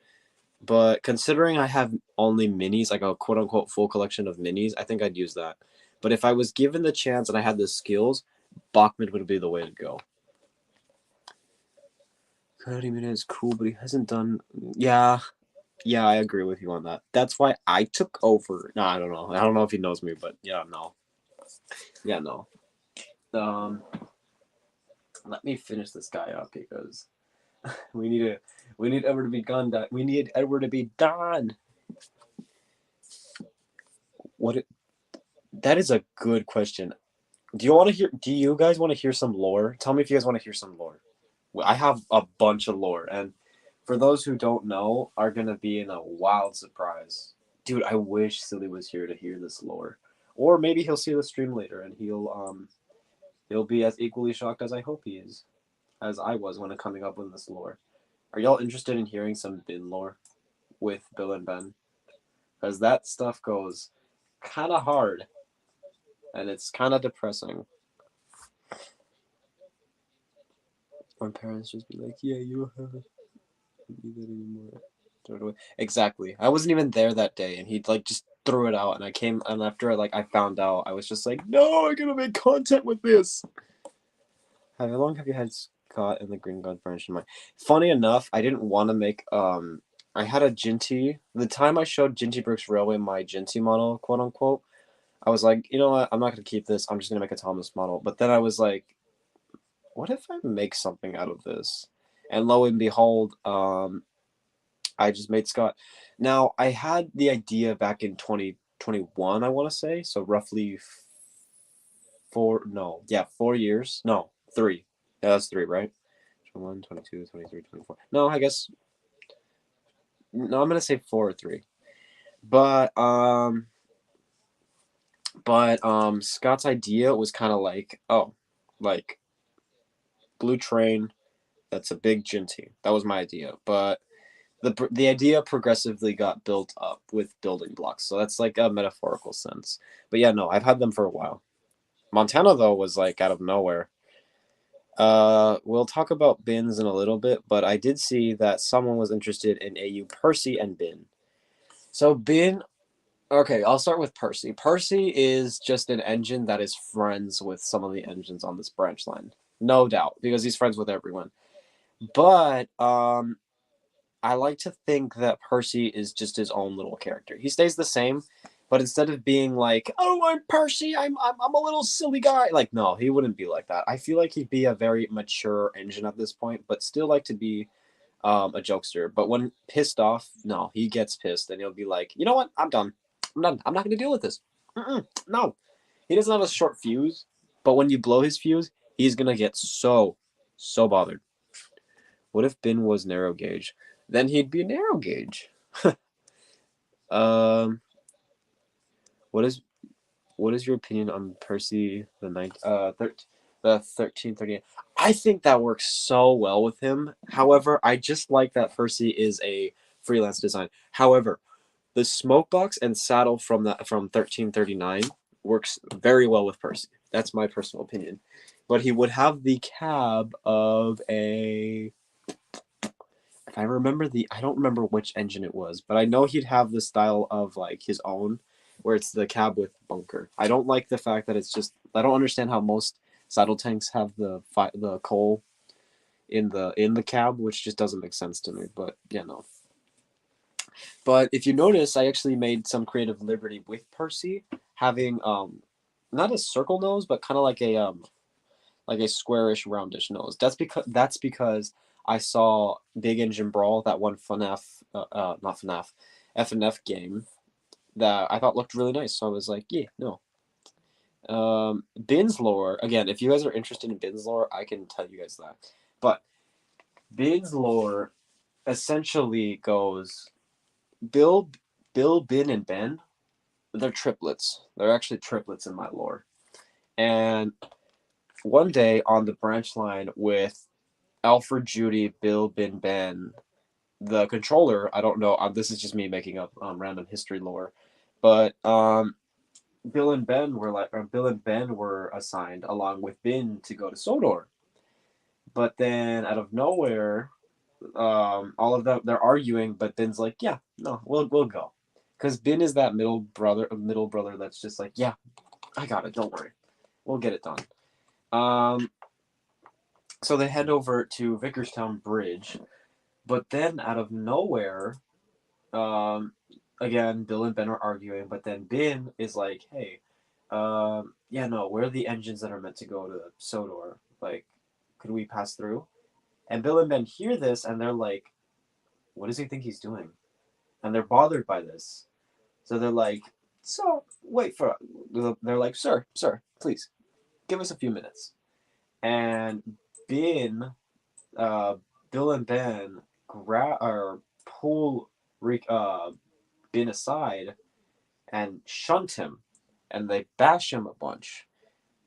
But considering I have only minis, like a quote unquote full collection of minis, I think I'd use that. But if I was given the chance and I had the skills, Bachman would be the way to go. Karate Mina is cool, but he hasn't done. Yeah, yeah, I agree with you on that. That's why I took over. No, I don't know. I don't know if he knows me, but yeah, no. Yeah, no. Um, Let me finish this guy up because we need to. We need Edward to be done. We need Edward to be done. What? That is a good question. Do you want to hear? Do you guys want to hear some lore? Tell me if you guys want to hear some lore. I have a bunch of lore, and for those who don't know, are gonna be in a wild surprise. Dude, I wish Silly was here to hear this lore, or maybe he'll see the stream later and he'll be as equally shocked as I hope he is, as I was when coming up with this lore. Are y'all interested in hearing some bin lore with Bill and Ben? Because that stuff goes kind of hard, and it's kind of depressing. My parents just be like, "Yeah, you don't have to do that anymore." Throw it away. Exactly. I wasn't even there that day, and he like just threw it out, and I came, and after I found out, I was just like, "No, I gotta make content with this." How long have you had Scott and the Green Gun branch in mind? Funny enough, I didn't want to make I had a Ginty. The time I showed Ginty Brooks Railway my Ginty model, quote unquote, I was like, you know what? I'm not gonna keep this. I'm just gonna make a Thomas model. But then I was like, what if I make something out of this? And lo and behold, I just made Scott. Now I had the idea back in 2021, I want to say, so roughly 4 years. No, 3. Yeah, that's 3, right? 21, 22, 23, 24. No, I guess no, I'm gonna say 4 or 3. But Scott's idea was kind of like, oh, like Blue Train. That's a big Ginty. That was my idea, but the idea progressively got built up with building blocks. So that's like a metaphorical sense. But yeah, no, I've had them for a while. Montana though was like out of nowhere. We'll talk about bins in a little bit, but I did see that someone was interested in AU Percy and bin. So bin, okay, I'll start with Percy. Percy is just an engine that is friends with some of the engines on this branch line, no doubt, because he's friends with everyone. But I like to think that Percy is just his own little character. He stays the same, but instead of being like, "Oh, I'm Percy. I'm a little silly guy," like no, he wouldn't be like that. I feel like he'd be a very mature engine at this point, but still like to be a jokester. But when pissed off, no, he gets pissed and he'll be like, "You know what? I'm done. I'm done. I'm not going to deal with this." No, he doesn't have a short fuse, but when you blow his fuse, he's gonna get so bothered. What if Bin was narrow gauge? Then he'd be narrow gauge. Um, what is your opinion on Percy the 1338? I think that works so well with him. However, I just like that Percy is a freelance design. However, the smoke box and saddle from 1339 works very well with Percy. That's my personal opinion. But he would have the cab of a if I remember I don't remember which engine it was, but I know he'd have the style of like his own, where it's the cab with bunker. I don't like the fact that it's just. I don't understand how most saddle tanks have the coal in the cab, which just doesn't make sense to me. But yeah, no. But if you notice, I actually made some creative liberty with Percy having not a circle nose, but kind of like a like a squarish, roundish nose. That's because I saw Big Engine Brawl, that one FNAF, not FNAF, FNF game that I thought looked really nice. So I was like, yeah, no. Bin's lore, again, if you guys are interested in Bin's lore, I can tell you guys that. But Bin's lore essentially goes Bill, Bin, and Ben. They're triplets. They're actually triplets in my lore. And one day on the branch line with Alfred, Judy, Bill, Bin, Ben, the controller, I don't know. This is just me making up random history lore, but Bill and Ben were assigned along with Bin to go to Sodor. But then out of nowhere, all of them they're arguing, but Bin's like, yeah, no, we'll go, because Bin is that middle brother that's just like, yeah, I got it, don't worry, we'll get it done. So they head over to Vickerstown Bridge, but then out of nowhere, um, again, Bill and Ben are arguing, but then Bin is like, hey, yeah, no, where are the engines that are meant to go to Sodor? Like, could we pass through? And Bill and Ben hear this, and they're like, what does he think he's doing? And they're bothered by this. So they're like, so, wait for, they're like, sir, please, give us a few minutes. And Ben, uh, Bill and Ben pull Ben aside and shunt him, and they bash him a bunch,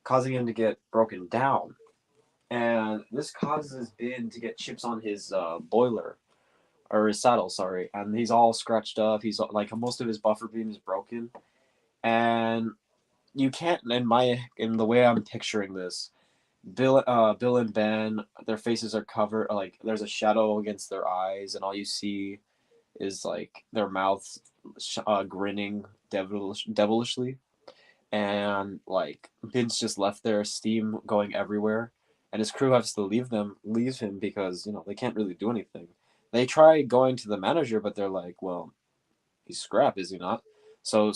causing him to get broken down. And this causes Ben to get chips on his boiler, or his saddle, sorry, and he's all scratched up. He's like, most of his buffer beam is broken, and you can't. In the way I'm picturing this, Bill and Ben, their faces are covered. Like, there's a shadow against their eyes, and all you see is like their mouths grinning devilishly, and like Ben's just left there, steam going everywhere, and his crew has to leave him because they can't really do anything. They try going to the manager, but they're like, well, he's scrap, is he not? So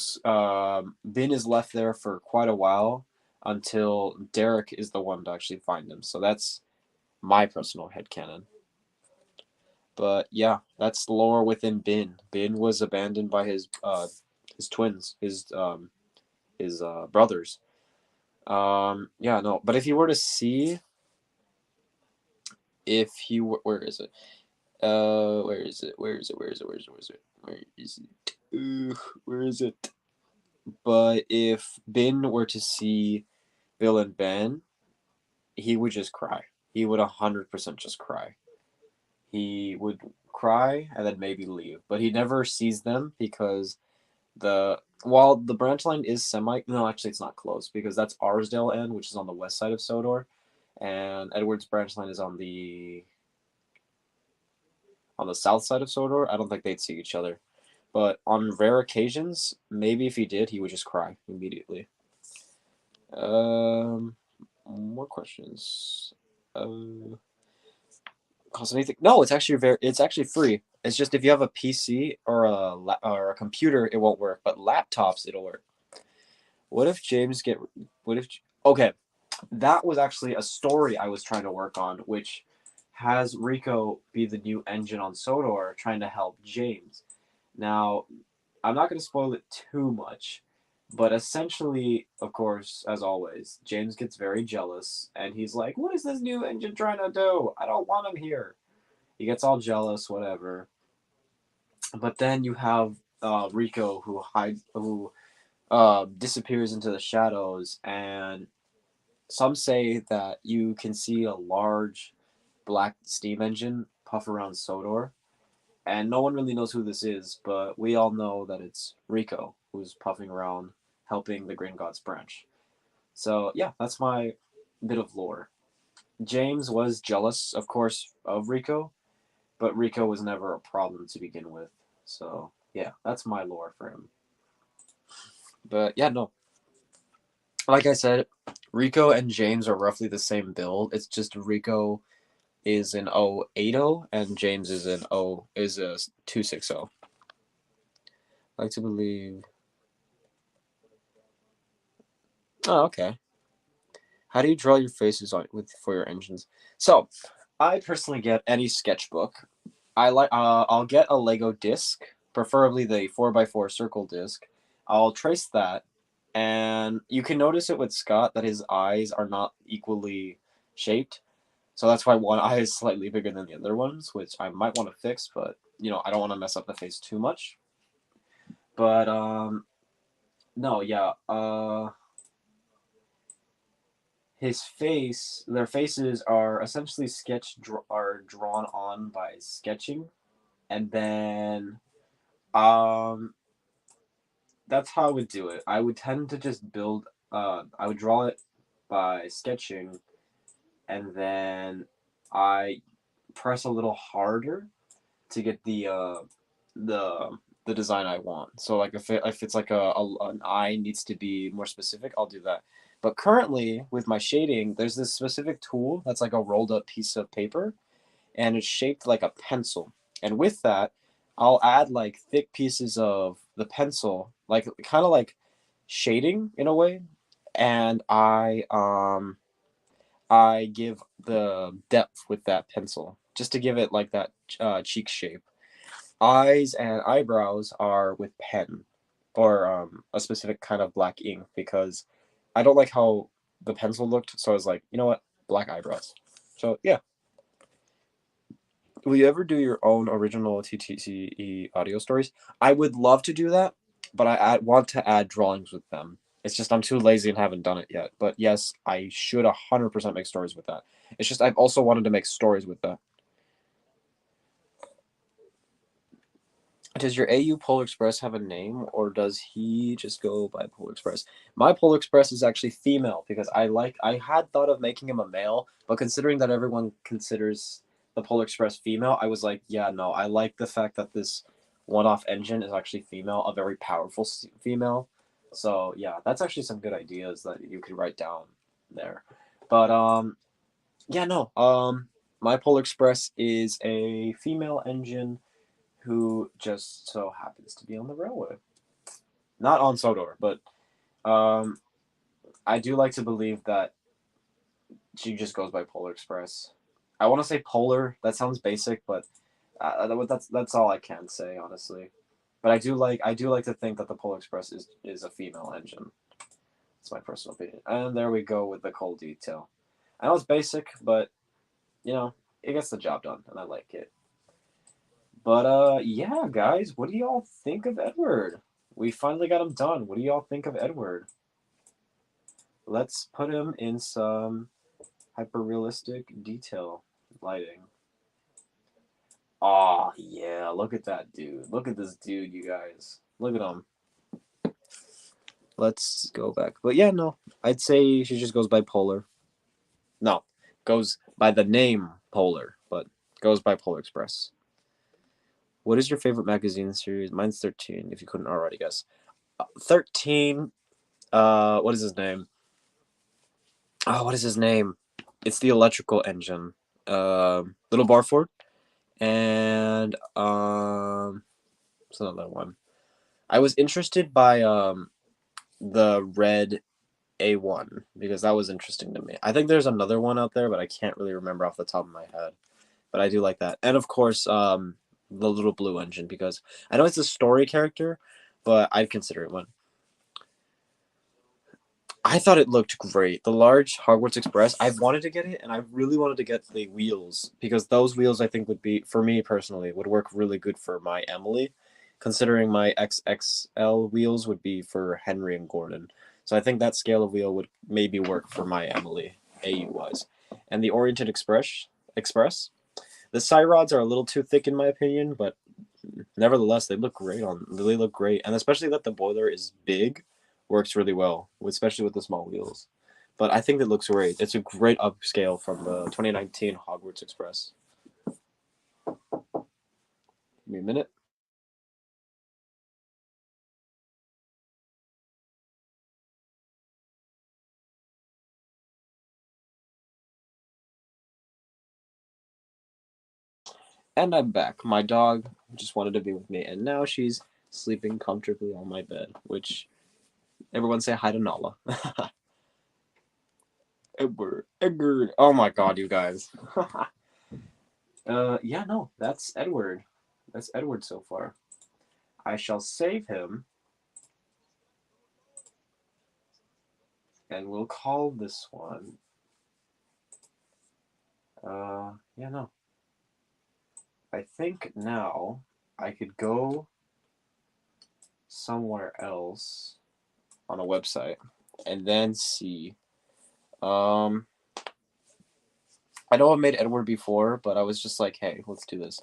Ben is left there for quite a while until Derek is the one to actually find him. So that's my personal headcanon. But yeah, that's lore within Bin. Bin was abandoned by his twins, his brothers. Yeah, no. But if you were to see, if he were, where is it? Where is it? Where is it? Where is it? Where is it? Where is it? Where is it? Where is it? But if Ben were to see Bill and Ben, he would just cry. He would 100% just cry. He would cry and then maybe leave, but he never sees them because while the branch line is no, actually it's not close, because that's Arsdale End, which is on the west side of Sodor, and Edward's branch line is on the south side of Sodor. I don't think they'd see each other, but on rare occasions, maybe if he did, he would just cry immediately. More questions. Cost anything? No, it's actually free. It's just if you have a PC or a computer, it won't work. But laptops, it'll work. What if James get? What if? Okay, that was actually a story I was trying to work on, which has Rico be the new engine on Sodor, trying to help James. Now, I'm not going to spoil it too much, but essentially, of course, as always, James gets very jealous, and he's like, "What is this new engine trying to do? I don't want him here." He gets all jealous, whatever. But then you have Rico, who disappears into the shadows, and some say that you can see a large black steam engine puff around Sodor, and no one really knows who this is, but we all know that it's Rico who's puffing around helping the Green Gods branch. So yeah, that's my bit of lore. James was jealous, of course, of Rico, but Rico was never a problem to begin with. So yeah, that's my lore for him. But yeah, no. Like I said, Rico and James are roughly the same build. It's just Rico is an 080 and James is a 260. I like to believe. Oh, okay. How do you draw your faces for your engines? So, I personally get any sketchbook. I'll get a Lego disc, preferably the 4x4 circle disc. I'll trace that, and you can notice it with Scott that his eyes are not equally shaped. So that's why one eye is slightly bigger than the other ones, which I might want to fix, but I don't want to mess up the face too much. But no, yeah. Their faces are essentially are drawn on by sketching, and then um that's how I would do it. I would tend to just build. I would draw it by sketching, and then I press a little harder to get the the design I want. So like if it's like an eye needs to be more specific, I'll do that. But currently with my shading, there's this specific tool that's like a rolled up piece of paper, and it's shaped like a pencil. And with that, I'll add like thick pieces of the pencil, like kind of like shading in a way, and I give the depth with that pencil just to give it like that cheek shape. Eyes and eyebrows are with pen or a specific kind of black ink because I don't like how the pencil looked. So I was like, you know what, black eyebrows. So yeah. Will you ever do your own original TTCE audio stories? I would love to do that, but want to add drawings with them. It's just I'm too lazy and haven't done it yet. But yes, I should 100% make stories with that. It's just I've also wanted to make stories with that. Does your AU Polar Express have a name, or does he just go by Polar Express? My Polar Express is actually female because I had thought of making him a male, but considering that everyone considers the Polar Express female, I was like, yeah, no, I like the fact that this one-off engine is actually female, a very powerful female. So yeah, that's actually some good ideas that you could write down there. But yeah, no, my Polar Express is a female engine who just so happens to be on the railway. Not on Sodor, but um, I do like to believe that she just goes by Polar Express. I want to say Polar. That sounds basic, but that's all I can say honestly. But I do like to think that the Polar Express is a female engine. It's my personal opinion. And there we go with the coal detail. I know it's basic, but it gets the job done, and I like it. But yeah, guys, what do y'all think of Edward? We finally got him done. What do y'all think of Edward? Let's put him in some hyper realistic detail lighting. Oh yeah, look at that dude. Look at this dude, you guys. Look at him. Let's go back. But yeah, no. I'd say she just goes by Polar. No, goes by the name Polar, but goes by Polar Express. What is your favorite magazine series? Mine's 13, if you couldn't already guess. 13, what is his name? Oh, what is his name? It's the electrical engine. Little Barford. And what's another one? I was interested by the red A1 because that was interesting to me. I think there's another one out there, but I can't really remember off the top of my head. But I do like that. And of course, the little blue engine because I know it's a story character, but I'd consider it one. I thought it looked great. The large Hogwarts Express, I've wanted to get it, and I really wanted to get the wheels because those wheels I think would be, for me personally, would work really good for my Emily, considering my XXL wheels would be for Henry and Gordon. So I think that scale of wheel would maybe work for my Emily, AU wise. And the Oriented Express, the side rods are a little too thick in my opinion, but nevertheless they look great they look great, and especially that the boiler is big works really well, especially with the small wheels. But I think it looks great. It's a great upscale from the 2019 Hogwarts Express. Give me a minute. And I'm back. My dog just wanted to be with me, and now she's sleeping comfortably on my bed, which everyone say hi to Nala. Edward. Oh my god, you guys. Yeah, no, that's Edward. That's Edward so far. I shall save him, and we'll call this one. Yeah, no. I think now I could go somewhere else on a website and then see. Um, I know I've made Edward before, but I was just like, hey, let's do this.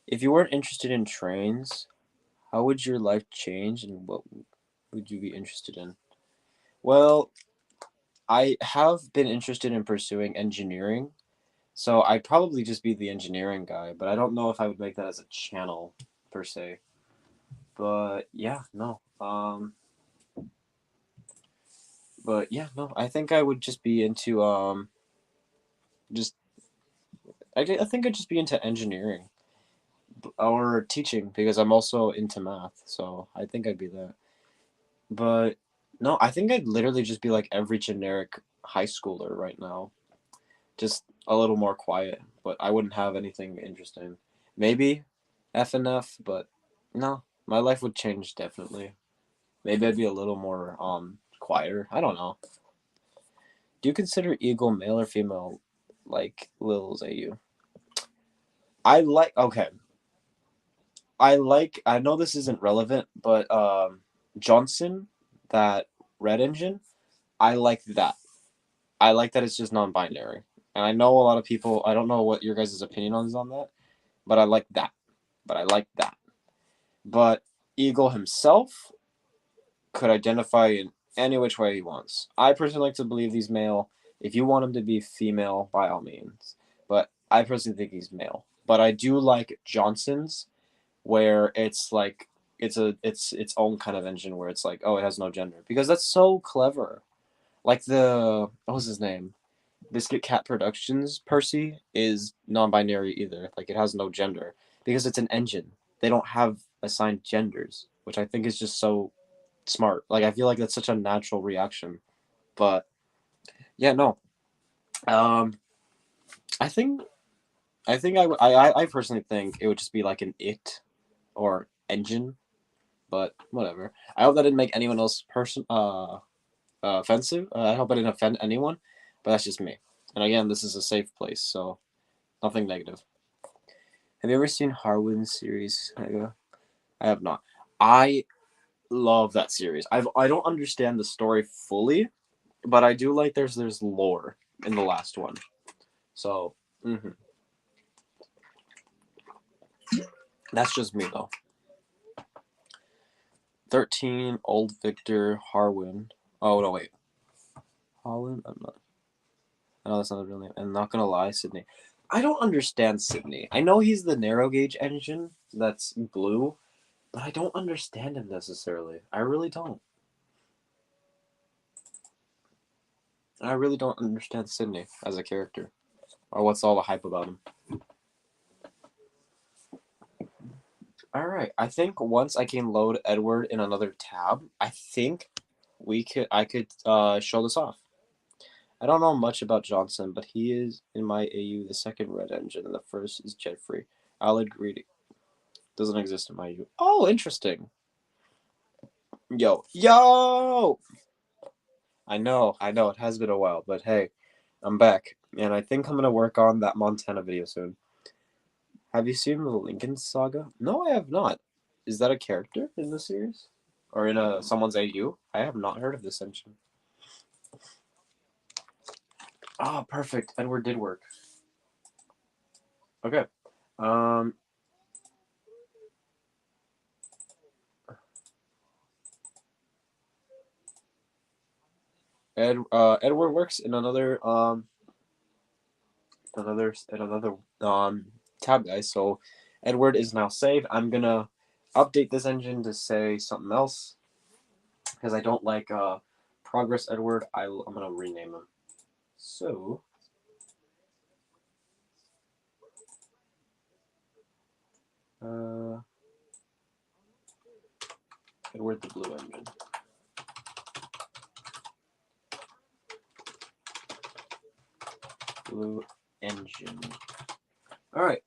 If you weren't interested in trains, how would your life change and what would you be interested in? Well, I have been interested in pursuing engineering, so I'd probably just be the engineering guy, but I don't know if I would make that as a channel per se. But yeah, no. But yeah, no. I think I would just be into just I think I'd just be into engineering or teaching because I'm also into math, so I think I'd be that. But no, I think I'd literally just be like every generic high schooler right now. Just a little more quiet, but I wouldn't have anything interesting. Maybe FNF, but no, my life would change definitely. Maybe I'd be a little more quieter. I don't know. Do you consider Eagle male or female like Lil's AU? I like okay. I know this isn't relevant, but Johnson, that red engine, I like that. I like that it's just non-binary. And I know a lot of people, I don't know what your guys' opinion on is on that, but I like that. But I like that. But Eagle himself could identify in any which way he wants. I personally like to believe he's male. If you want him to be female, by all means. But I personally think he's male. But I do like Johnson's, where it's like it's its own kind of engine where it's like, oh, it has no gender, because that's so clever. Like the what was his name? Biscuit Cat Productions Percy is non-binary either. Like it has no gender because it's an engine. They don't have assigned genders, which I think is just so smart. Like I feel like that's such a natural reaction. But yeah, no. Um, I think I personally think it would just be like an it or engine, but whatever. I hope that didn't make anyone else offensive. I hope I didn't offend anyone, but that's just me. And again, this is a safe place, so nothing negative. Have you ever seen Harwin's series? I have not. I love that series. I don't understand the story fully, but I do like there's lore in the last one. So that's just me though. 13 Old Victor Harwin. Oh no, wait. Harwin? I'm not. I know that's not a real name. I'm not gonna lie, Sydney. I don't understand Sydney. I know he's the narrow gauge engine that's blue, but I don't understand him necessarily. I really don't. I really don't understand Sydney as a character, or what's all the hype about him. All right, I think once I can load Edward in another tab, I think I could show this off. I don't know much about Johnson, but he is in my AU the second red engine, and the first is jet free. Allied greeting doesn't exist in my AU. Oh, interesting. Yo. I know, it has been a while, but hey, I'm back, and I think I'm gonna work on that Montana video soon. Have you seen the Lincoln Saga? No, I have not. Is that a character in the series? Or in someone's AU? I have not heard of this engine. Oh, perfect. Edward did work. Okay. Um, Edward works in another tab, guys. So Edward is now saved. I'm gonna update this engine to say something else because I don't like progress Edward. I'm gonna rename him. So uh, Edward the Blue Engine. Blue engine. All right.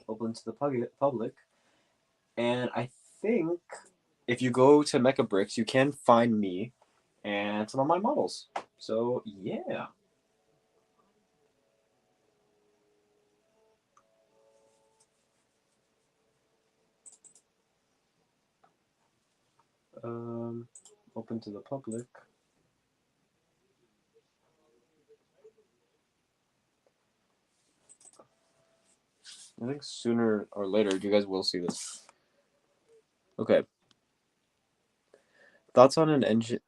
Open to the public, and I think if you go to Mecha Bricks, you can find me and some of my models. So yeah. Open to the public. I think sooner or later you guys will see this. Okay. Thoughts on an engine?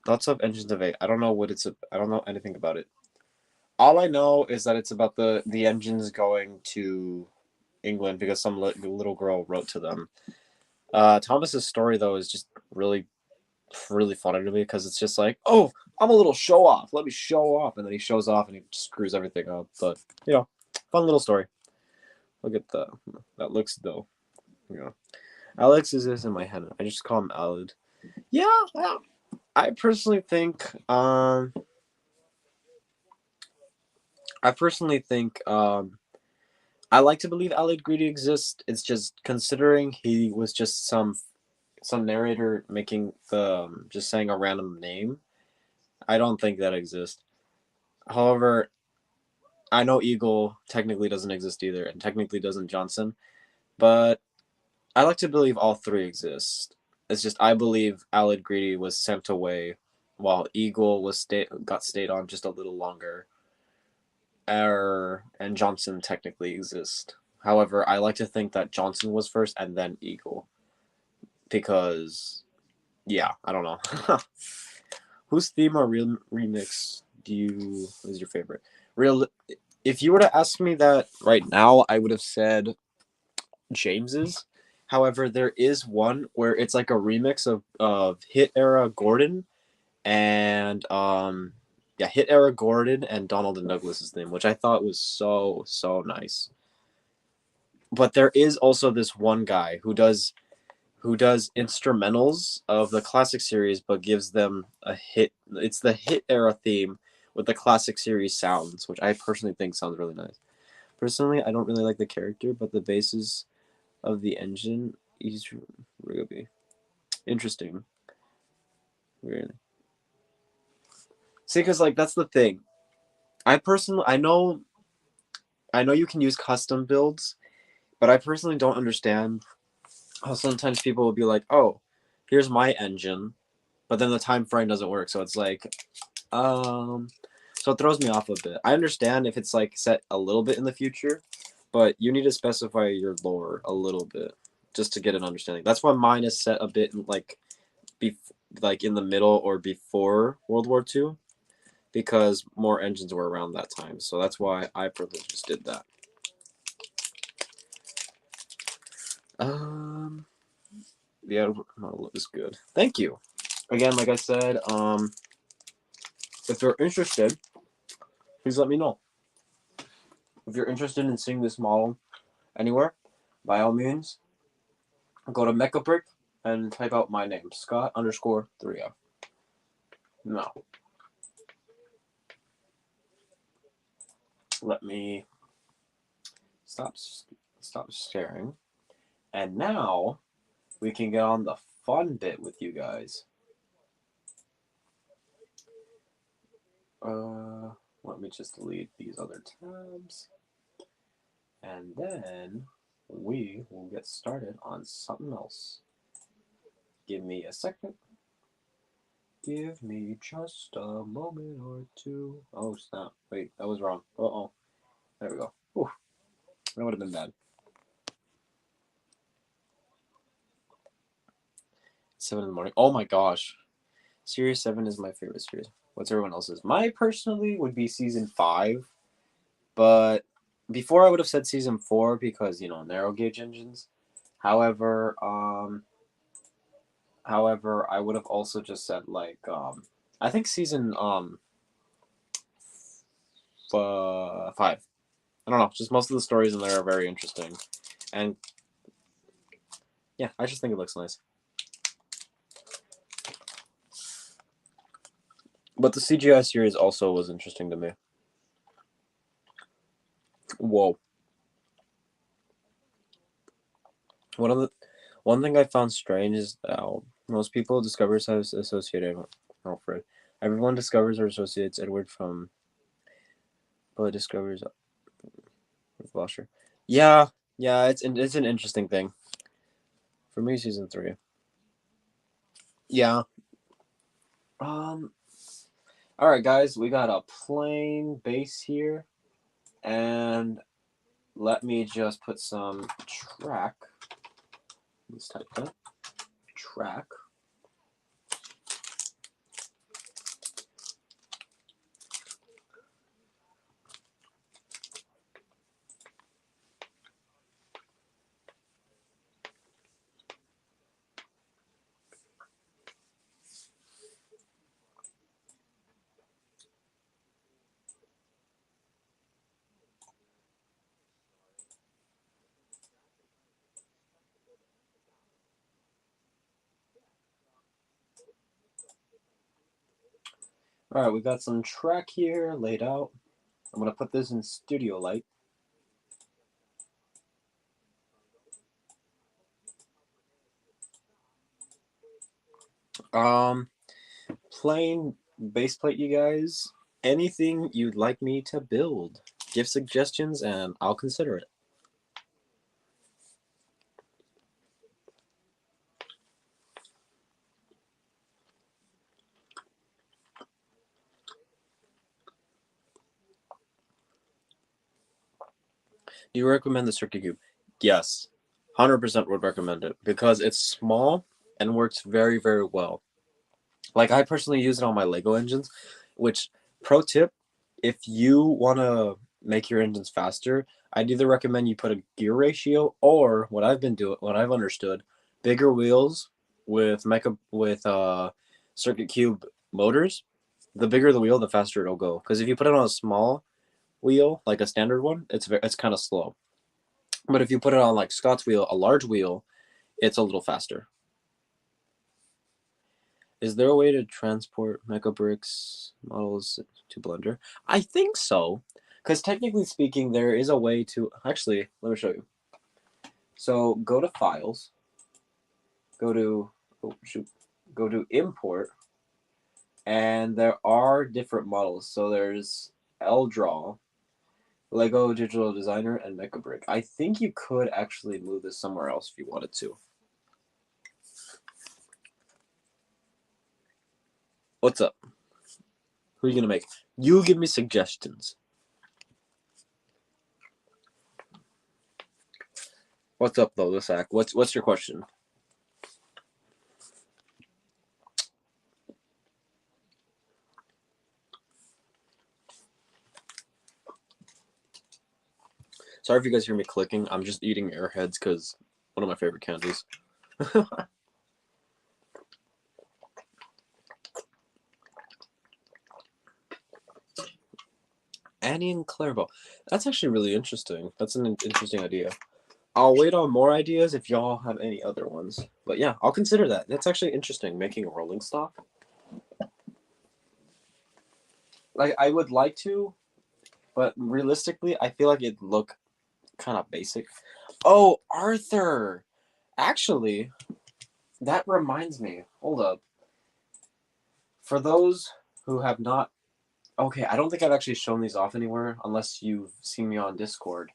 Thoughts of Engines of Eight. I don't know what it's. I don't know anything about it. All I know is that it's about the engines going to England because some little girl wrote to them. Thomas's story though is just really funny to me because it's just like, oh, I'm a little show off. Let me show off, and then he shows off and he screws everything up. But fun little story. Look at that looks though. Alex is this in my head. I just call him Alid. Yeah, I personally think I like to believe Alid Greedy exists. It's just considering he was just some narrator making just saying a random name. I don't think that exists. However, I know Eagle technically doesn't exist either, and technically doesn't Johnson, but I like to believe all three exist. It's just I believe Alid Greedy was sent away, while Eagle got stayed on just a little longer. And Johnson technically exist. However, I like to think that Johnson was first and then Eagle, because I don't know. Whose theme or remix is your favorite? If you were to ask me that right now, I would have said James's. However, there is one where it's like a remix of Hit Era Gordon and Hit Era Gordon and Donald and Douglas's theme, which I thought was so nice. But there is also this one guy who does instrumentals of the classic series, but gives them a hit. It's the Hit Era theme with the classic series sounds, which I personally think sounds really nice. Personally, I don't really like the character, but the basis of the engine is really interesting. Really. See, because like that's the thing. I know you can use custom builds, but I personally don't understand how sometimes people will be like, "Oh, here's my engine," but then the time frame doesn't work. So it's like, so it throws me off a bit. I understand if it's like set a little bit in the future, but you need to specify your lore a little bit just to get an understanding. That's why mine is set a bit like in the middle or before World War II, because more engines were around that time. So that's why I probably just did that. The output model is good. Thank you. Again, like I said, if you're interested, please let me know. If you're interested in seeing this model anywhere, by all means, go to MechaBrick and type out my name, Scott_3F. Now, let me stop staring. And now we can get on the fun bit with you guys. Let me just delete these other tabs. And then we will get started on something else. Give me a second. Give me just a moment or two. Oh, snap. Wait, that was wrong. Uh-oh. There we go. Whew. That would have been bad. 7 in the morning. Oh my gosh. Series 7 is my favorite series. What's everyone else's? My personally would be season 5. But before I would have said season 4 because, narrow gauge engines. However, I would have also just said I think season 5. I don't know. Just most of the stories in there are very interesting, and yeah, I just think it looks nice. But the CGI series also was interesting to me. Whoa. One thing I found strange is how most people discovers how to associate Alfred. Everyone discovers or associates Edward from, but discovers with Gloucester. Yeah, yeah, it's an interesting thing. For me, season 3. Yeah. Um. All right, guys, we got a plain base here, and let me just put some track. Let's type that track. All right, we got some track here laid out. I'm gonna put this in studio light. Plain base plate, you guys. Anything you'd like me to build, give suggestions, and I'll consider it. Do you recommend the circuit cube? Yes, 100% would recommend it because it's small and works very, very well. Like I personally use it on my Lego engines, which pro tip, if you want to make your engines faster, I'd either recommend you put a gear ratio or what I've understood, bigger wheels with circuit cube motors. The bigger the wheel, the faster it'll go. Because if you put it on a small wheel, like a standard one, it's kind of slow. But if you put it on like Scott's wheel, a large wheel, it's a little faster. Is there a way to transport Mecha Bricks models to Blender? I think so, because technically speaking, there is a way to. Actually, let me show you. So go to Files, go to go to Import, and there are different models. So there's LDraw, Lego Digital Designer, and Mecha Brick. I think you could actually move this somewhere else if you wanted to. What's up? Who are you gonna make? You give me suggestions. What's up though, Lisak? What's your question? Sorry if you guys hear me clicking. I'm just eating Airheads because one of my favorite candies. Annie and Clairvaux. That's actually really interesting. That's an interesting idea. I'll wait on more ideas if y'all have any other ones. But yeah, I'll consider that. That's actually interesting, making a rolling stock. Like, I would like to, but realistically, I feel like it'd look kind of basic. Oh, Arthur! Actually, that reminds me. Hold up. For those who have not. Okay, I don't think I've actually shown these off anywhere unless you've seen me on Discord.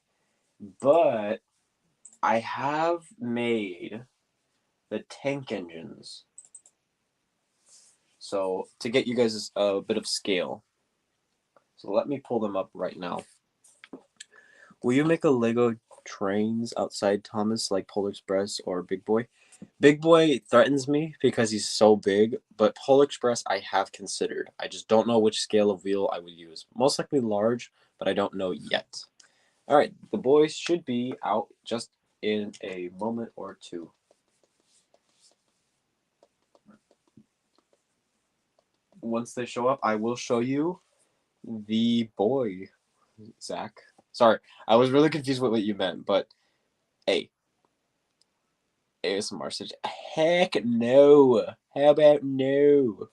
But I have made the tank engines. So to get you guys a bit of scale. So let me pull them up right now. Will you make a Lego trains outside Thomas like Polar Express or Big Boy? Big Boy threatens me because he's so big, but Polar Express I have considered. I just don't know which scale of wheel I would use. Most likely large, but I don't know yet. All right, the boys should be out just in a moment or two. Once they show up, I will show you the boy, Zach. Sorry, I was really confused with what you meant, but hey, ASMR says, heck no. How about no?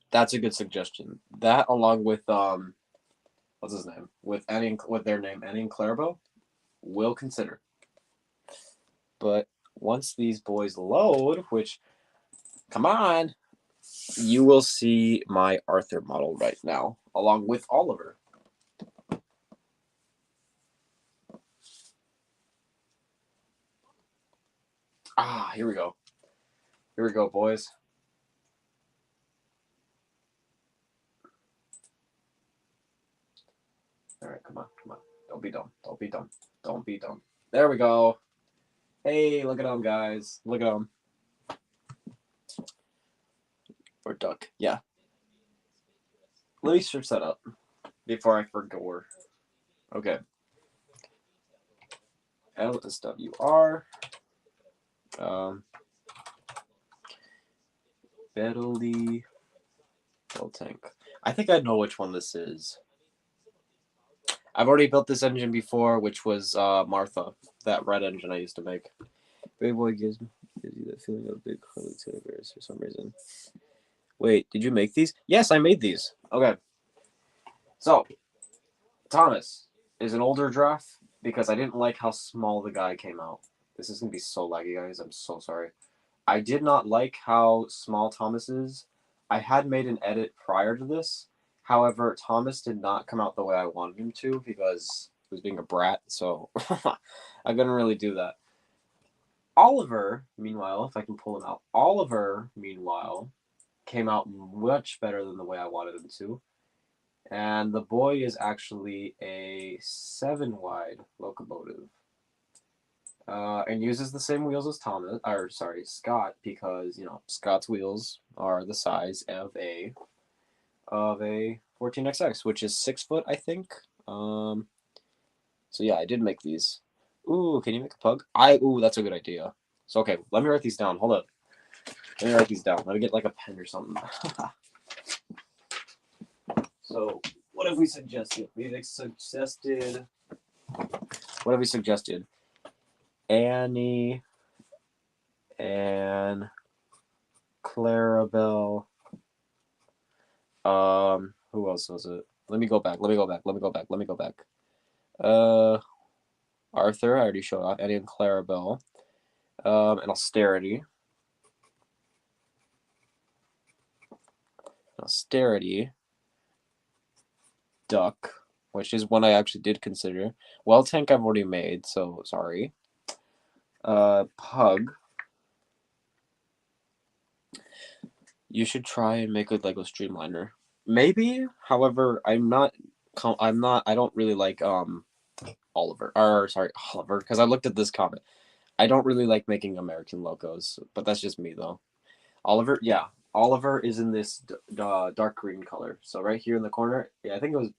That's a good suggestion. That along with what's his name? With their name Annie and Clarabelle, will consider. But once these boys load, which, come on, you will see my Arthur model right now, along with Oliver. Ah, here we go. Here we go, boys. All right, come on, come on. Don't be dumb. Don't be dumb. Don't be dumb. There we go. Hey, look at them, guys. Look at them. Or duck. Yeah. Let me search that up before I forget. Okay. LSWR. Bedley. Tank. I think I know which one this is. I've already built this engine before, which was Martha, that red engine I used to make. Big Boy gives you that feeling of big curly teddy bears for some reason. Wait, did you make these? Yes, I made these. Okay. So, Thomas is an older draft because I didn't like how small the guy came out. This is going to be so laggy, guys. I'm so sorry. I did not like how small Thomas is. I had made an edit prior to this. However, Thomas did not come out the way I wanted him to because he was being a brat, so I couldn't really do that. Oliver, meanwhile, if I can pull him out, Oliver, meanwhile, came out much better than the way I wanted him to. And the boy is actually a 7-wide locomotive. And uses the same wheels as Scott, because Scott's wheels are the size of a 14XX, which is 6 foot, I think. So yeah, I did make these. Ooh, can you make a pug? Ooh, that's a good idea. So okay, let me write these down. Hold up. Let me write these down. Let me get like a pen or something. So what have we suggested? What have we suggested? Annie and Clarabelle. Who else was it? Let me go back. Arthur, I already showed off. Annie and Clarabelle. And Austerity. Duck, which is one I actually did consider. Well, Tank I've already made, so sorry. Pug. You should try and make a Lego Streamliner. Maybe, however, I don't really like Oliver, because I looked at this comment. I don't really like making American logos, but that's just me though. Oliver, yeah, Oliver is in this dark green color. So right here in the corner, yeah, I think it was.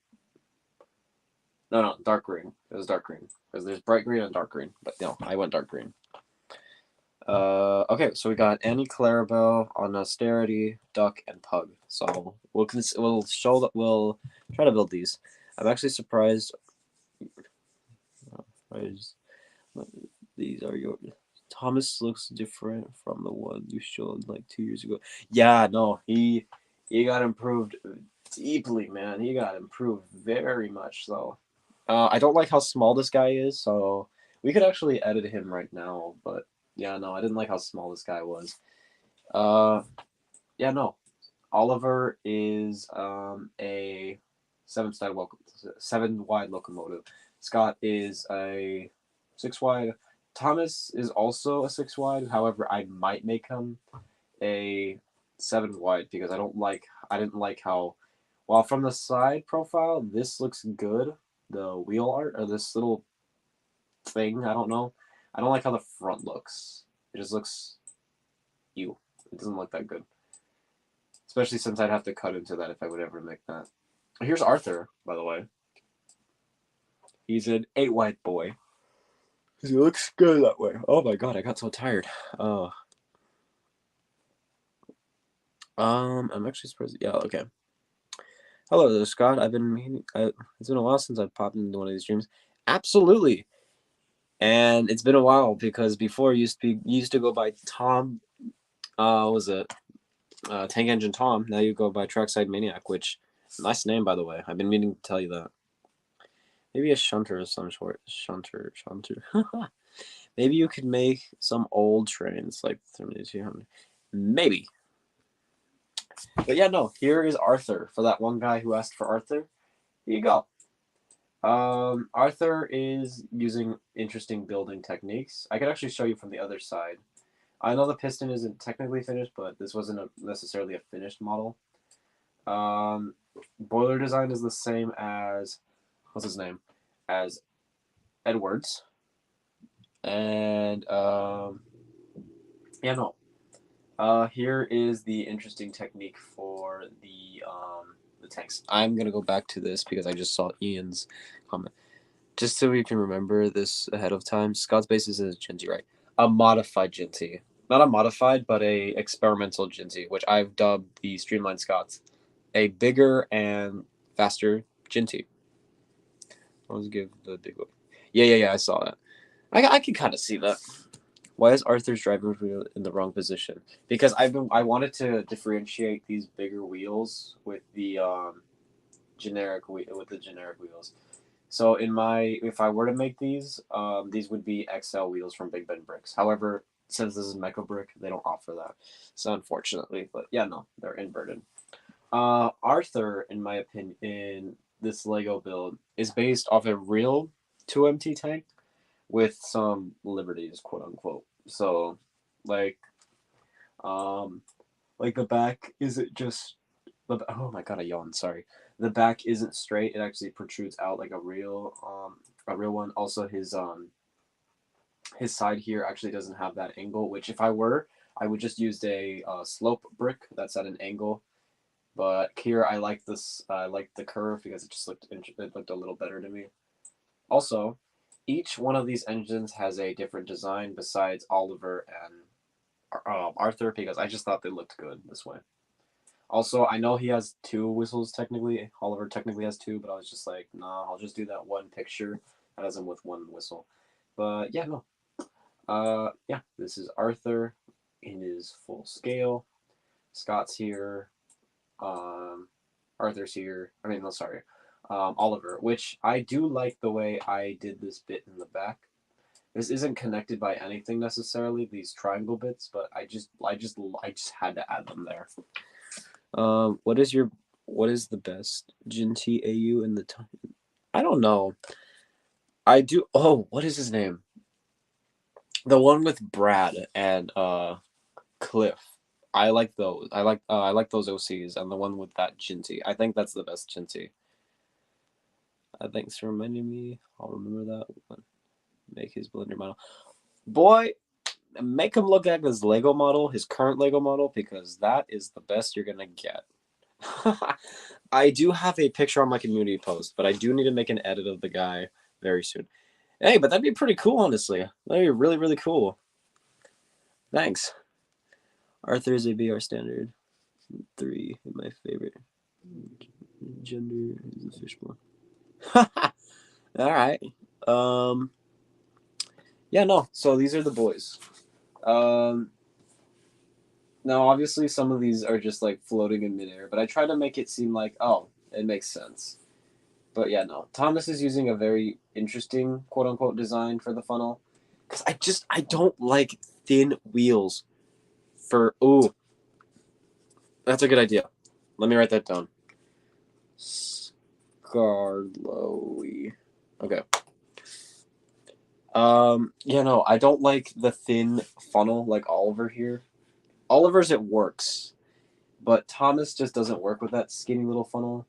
No, dark green. It was dark green because there's bright green and dark green, but no, I went dark green. Okay, so we got Annie, Clarabelle on Austerity, Duck, and Pug. So we'll try to build these. I'm actually surprised. These are yours. Thomas looks different from the one you showed like 2 years ago. Yeah, no, he got improved deeply, man. He got improved very much. So I don't like how small this guy is. So we could actually edit him right now, but yeah, no, I didn't like how small this guy was. Yeah, no, Oliver is a 7-wide locomotive. Scott is a 6-wide. Thomas is also a 6-wide. However, I might make him a 7-wide because I didn't like how, while from the side profile, this looks good. The wheel art, or this little thing, I don't know. I don't like how the front looks. It just looks It doesn't look that good. Especially since I'd have to cut into that if I would ever make that. Here's Arthur, by the way. He's an 8-wide boy. He looks good that way. Oh my god, I got so tired. I'm actually surprised. Yeah, okay. Hello there, Scott. I've been meaning. It's been a while since I've popped into one of these streams. Absolutely. And it's been a while because before you used to go by Tom. What was it? Tank Engine Tom. Now you go by Trackside Maniac, which nice name, by the way. I've been meaning to tell you that. Maybe a shunter of some sort. Shunter. Maybe you could make some old trains like 3200. Maybe. But yeah, no. Here is Arthur for that one guy who asked for Arthur. Here you go. Arthur is using interesting building techniques. I could actually show you from the other side. I know the piston isn't technically finished, but this wasn't necessarily a finished model. Boiler design is the same as what's his name, as Edwards, and yeah, no. Here is the interesting technique for the tanks. I'm gonna go back to this because I just saw Ian's comment. Just so we can remember this ahead of time, Scott's base is a Ginty, right? A modified Ginty. Not a modified, but a experimental Ginty, which I've dubbed the Streamlined Scots. A bigger and faster Ginty. Let's give the big one. Yeah, I saw that. I can kind of see that. Why is Arthur's driver's wheel in the wrong position? Because I wanted to differentiate these bigger wheels with the generic wheels. So if I were to make these would be XL wheels from Big Ben Bricks. However, since this is Mecha Brick, they don't offer that. So unfortunately, but yeah, no, they're inverted. Arthur, in my opinion, in this Lego build is based off a real 2MT tank with some liberties, quote unquote. So, like, like the back isn't just oh my god, I yawned. Sorry, the back isn't straight. It actually protrudes out like a real one. Also, his side here actually doesn't have that angle. Which if I were, I would just use a slope brick that's at an angle. But here I like this. I like the curve because it looked a little better to me. Also, each one of these engines has a different design besides Oliver and Arthur because I just thought they looked good this way. Also, I know he has two whistles technically. Oliver technically has two, but I was just like, nah, I'll just do that one picture that has him with one whistle. But yeah, no. Yeah, this is Arthur in his full scale. Scott's here. Arthur's here. I mean, no, sorry. Oliver, which I do like the way I did this bit in the back. This isn't connected by anything necessarily, these triangle bits, but I just had to add them there. What is the best Ginty AU in the time? I don't know. I do. Oh, what is his name? The one with Brad and Cliff. I like those. I like those OCs and the one with that Ginty. I think that's the best Ginty. Thanks for reminding me. I'll remember that one. Make his blender model. Boy, make him look like his Lego model, his current Lego model, because that is the best you're gonna get. I do have a picture on my community post, but I do need to make an edit of the guy very soon. Hey, but that'd be pretty cool, honestly. That'd be really, really cool. Thanks. Arthur is a BR standard. 3, my favorite. Gender is a fishbowl. All right. Yeah, no. So these are the boys. Now, obviously, some of these are just like floating in midair, but I try to make it seem like, oh, it makes sense. But yeah, no. Thomas is using a very interesting quote unquote design for the funnel because I don't like thin wheels for. Ooh, that's a good idea. Let me write that down. Scarlowy. Okay. Yeah, no, I don't like the thin funnel like Oliver here. Oliver's it works, but Thomas just doesn't work with that skinny little funnel.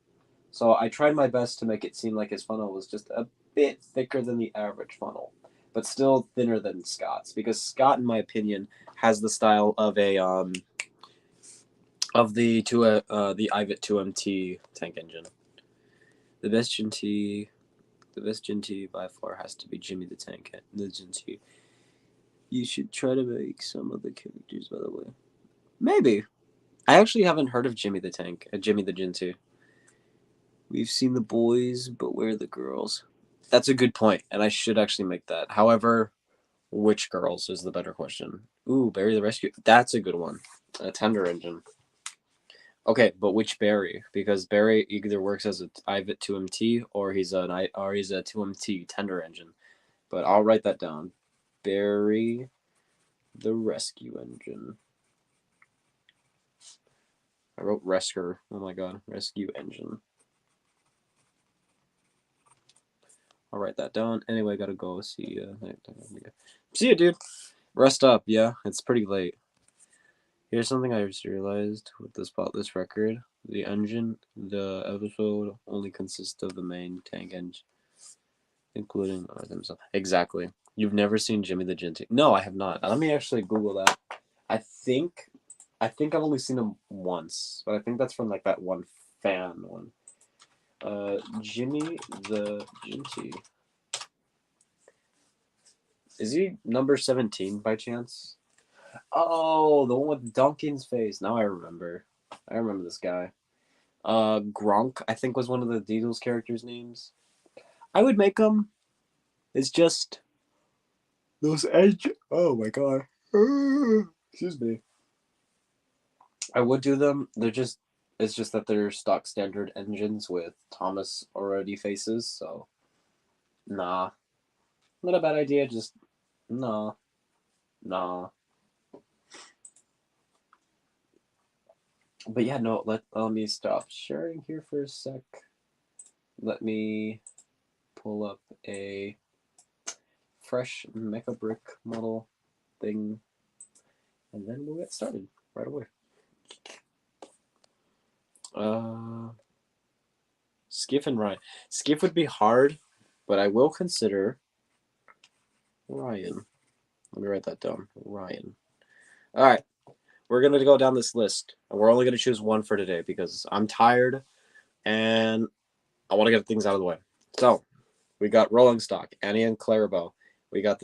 So I tried my best to make it seem like his funnel was just a bit thicker than the average funnel, but still thinner than Scott's because Scott, in my opinion, has the style of a the IVIT 2MT tank engine. The best Ginty by far has to be Jimmy the Tank. The Ginty. You should try to make some of the characters, by the way. Maybe. I actually haven't heard of Jimmy the Tank, Jimmy the Ginty. We've seen the boys, but where are the girls? That's a good point, and I should actually make that. However, which girls is the better question. Ooh, Barry the Rescue. That's a good one. A tender engine. Okay, but which Barry? Because Barry either works as a IVIT 2MT or he's a 2MT tender engine. But I'll write that down. Barry, the rescue engine. I wrote Resker. Oh my god, rescue engine. I'll write that down. Anyway, I gotta go. See ya. See ya, dude. Rest up. Yeah, it's pretty late. Here's something I just realized with this record. The episode only consists of the main tank engine, including themselves. Exactly. You've never seen Jimmy the Gent? No, I have not. Let me actually Google that. I think I've only seen him once, but I think that's from like that one fan one. Jimmy the Genty. Is he number 17 by chance? Oh, the one with Duncan's face. Now I remember. I remember this guy. Gronk, I think, was one of the Diesel's characters' names. I would make them. It's just those edge. Oh my god. Excuse me. I would do them. They're just. It's just that they're stock standard engines with Thomas already faces. So, nah, not a bad idea. Just nah, nah. But yeah, no. Let me stop sharing here for a sec. Let me pull up a fresh mecha brick model thing, and then we'll get started right away. Skiff and Ryan. Skiff would be hard, but I will consider Ryan. Let me write that down. Ryan. All right, we're gonna go down this list, and we're only gonna choose one for today because I'm tired and I want to get things out of the way. So we got Rolling Stock, Annie and Clarabelle. We got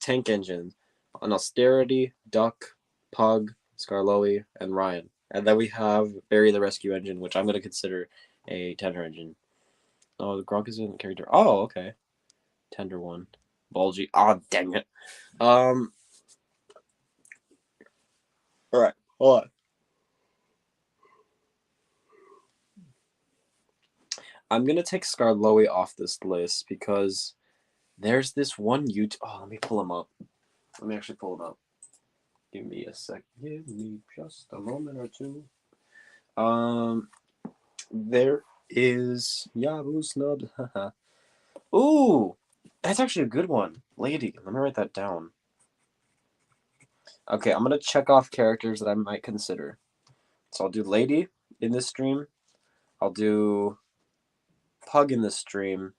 Tank Engine, an Austerity, Duck, Pug, Skarloey, and Ryan. And then we have Barry the Rescue Engine, which I'm going to consider a tender engine. Oh, the Gronk is in the character. Oh, okay. Tender one. Bulgy. Oh, dang it. All right. Hold on. I'm going to take Skarloey off this list because there's this one YouTube. Oh, let me pull him up. Let me actually pull him up. Give me a sec. Give me just a moment or two. There is Yahoo Snubs. Ooh, that's actually a good one. Lady. Let me write that down. Okay, I'm gonna check off characters that I might consider. So I'll do Lady in this stream. I'll do Pug in this stream,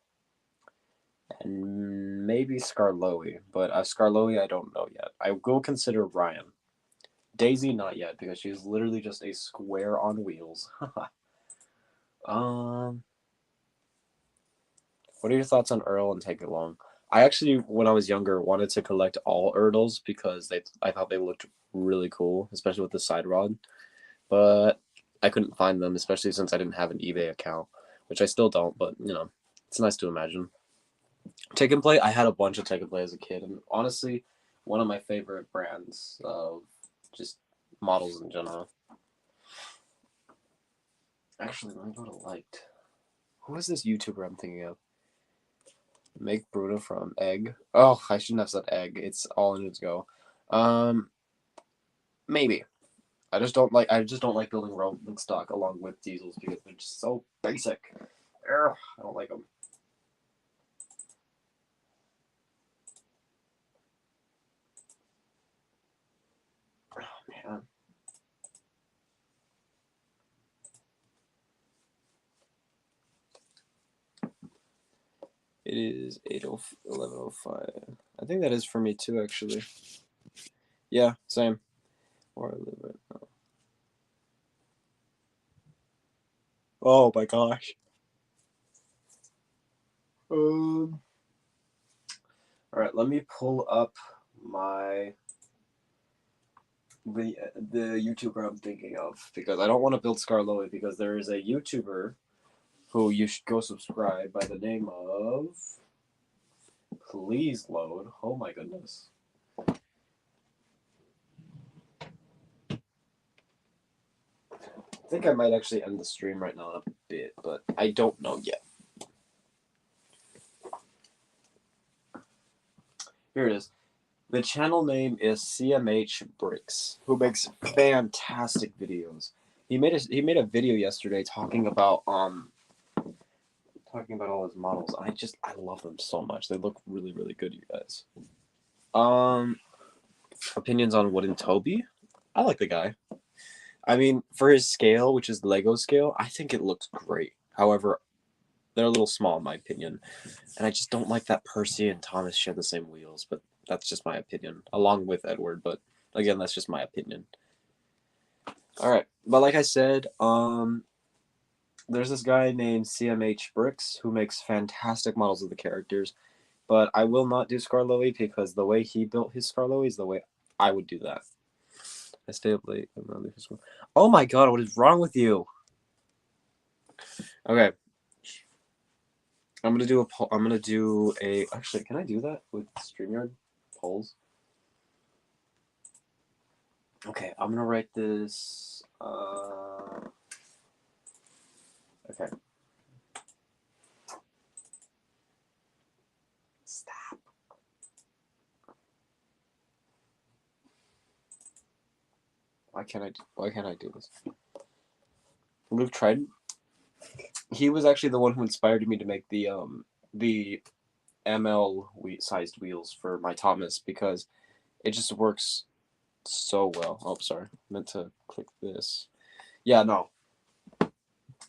and maybe Skarloey. But Skarloey, I don't know yet. I will consider Ryan. Daisy, not yet, because she's literally just a square on wheels. What are your thoughts on Earl and Take It Long? I actually, when I was younger, wanted to collect all Erdls because I thought they looked really cool, especially with the side rod. But I couldn't find them, especially since I didn't have an eBay account, which I still don't. But it's nice to imagine. Take and Play. I had a bunch of Take and Play as a kid, and honestly, one of my favorite brands of just models in general. Actually, let me go to liked. Who is this YouTuber I'm thinking of? Make Bruno from Egg. Oh, I shouldn't have said Egg. It's all in its go. Maybe. I just don't like building rolling stock along with diesels because they're just so basic. Ugh, I don't like them. Oh man. It is 11:05. I think that is for me too, actually. Yeah, same. Where I live right now. Oh my gosh. All right, let me pull up the YouTuber I'm thinking of because I don't want to build Skarloey because there is a YouTuber who you should go subscribe by the name of. Please load. Oh my goodness. I think I might actually end the stream right now in a bit, but I don't know yet. Here it is. The channel name is CMH Bricks, who makes fantastic videos. He made a video yesterday talking about all his models. I love them so much. They look really, really good, you guys. Opinions on Wooden Toby? I like the guy. I mean, for his scale, which is Lego scale, I think it looks great. However, they're a little small in my opinion. And I just don't like that Percy and Thomas share the same wheels, but that's just my opinion, along with Edward, but again, that's just my opinion. Alright, but like I said, there's this guy named CMH Bricks who makes fantastic models of the characters, but I will not do Scarloey because the way he built his Scarloey is the way I would do that. I stay up late. Oh my god, what is wrong with you? Okay. I'm gonna do a poll. I'm gonna do a. Actually, can I do that with StreamYard polls? Okay, I'm gonna write this. Okay. Stop. Why can't I do this? Luke Trident. He was actually the one who inspired me to make the ML sized wheels for my Thomas because it just works so well. Oh, sorry, meant to click this. Yeah, no.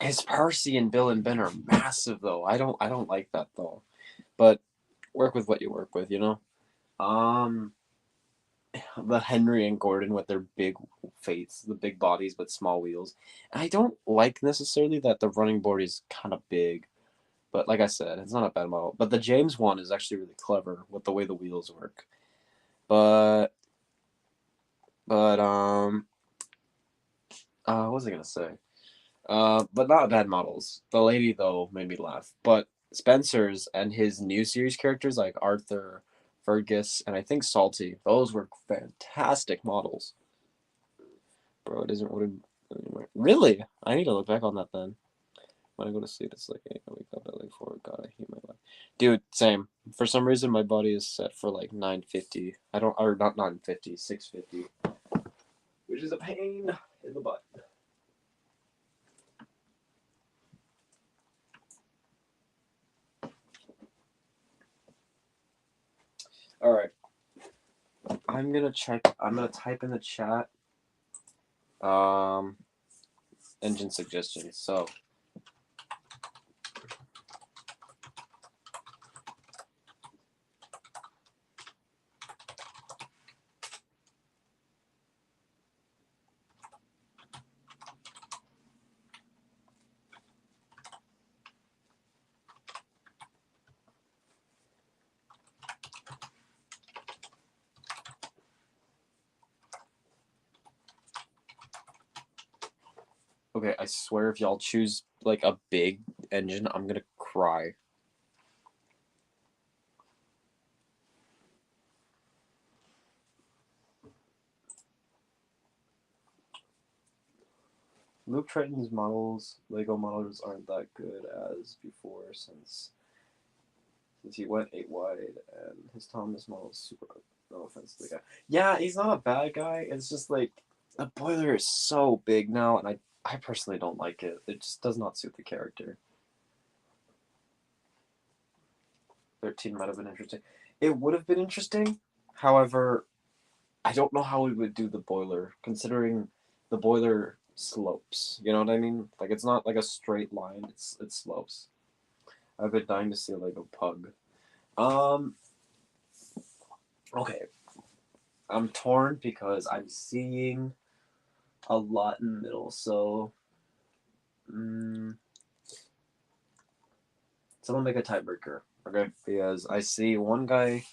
His Percy and Bill and Ben are massive though. I don't like that though. But work with what you work with, you know. The Henry and Gordon with their big faces, the big bodies but small wheels. And I don't like necessarily that the running board is kind of big, but like I said, it's not a bad model. But the James one is actually really clever with the way the wheels work. But what was I gonna say? But not bad models. The lady though made me laugh. But Spencer's and his new series characters like Arthur, Fergus, and I think Salty, those were fantastic models. Bro, it isn't wooden anymore. Really? I need to look back on that then. When I go to sleep, it's like 8. I wake up at like 4. God, I hate my life. Dude, same. For some reason, my body is set for like 9:50. I don't, or not 9:50, 6:50. Which is a pain in the butt. Alright. I'm gonna type in the chat engine suggestions. So okay, I swear if y'all choose like a big engine, I'm gonna cry. Luke Triton's Lego models aren't that good as before since he went 8 wide and his Thomas model is super. No offense to the guy. Yeah, he's not a bad guy. It's just like the boiler is so big now, and I personally don't like it. It just does not suit the character. 13 might have been interesting. It would have been interesting. However, I don't know how we would do the boiler, considering the boiler slopes. You know what I mean? Like it's not like a straight line. It slopes. I've been dying to see a Lego pug. Okay. I'm torn because I'm seeing a lot in the middle. So, someone make a tiebreaker, okay? Because I see one guy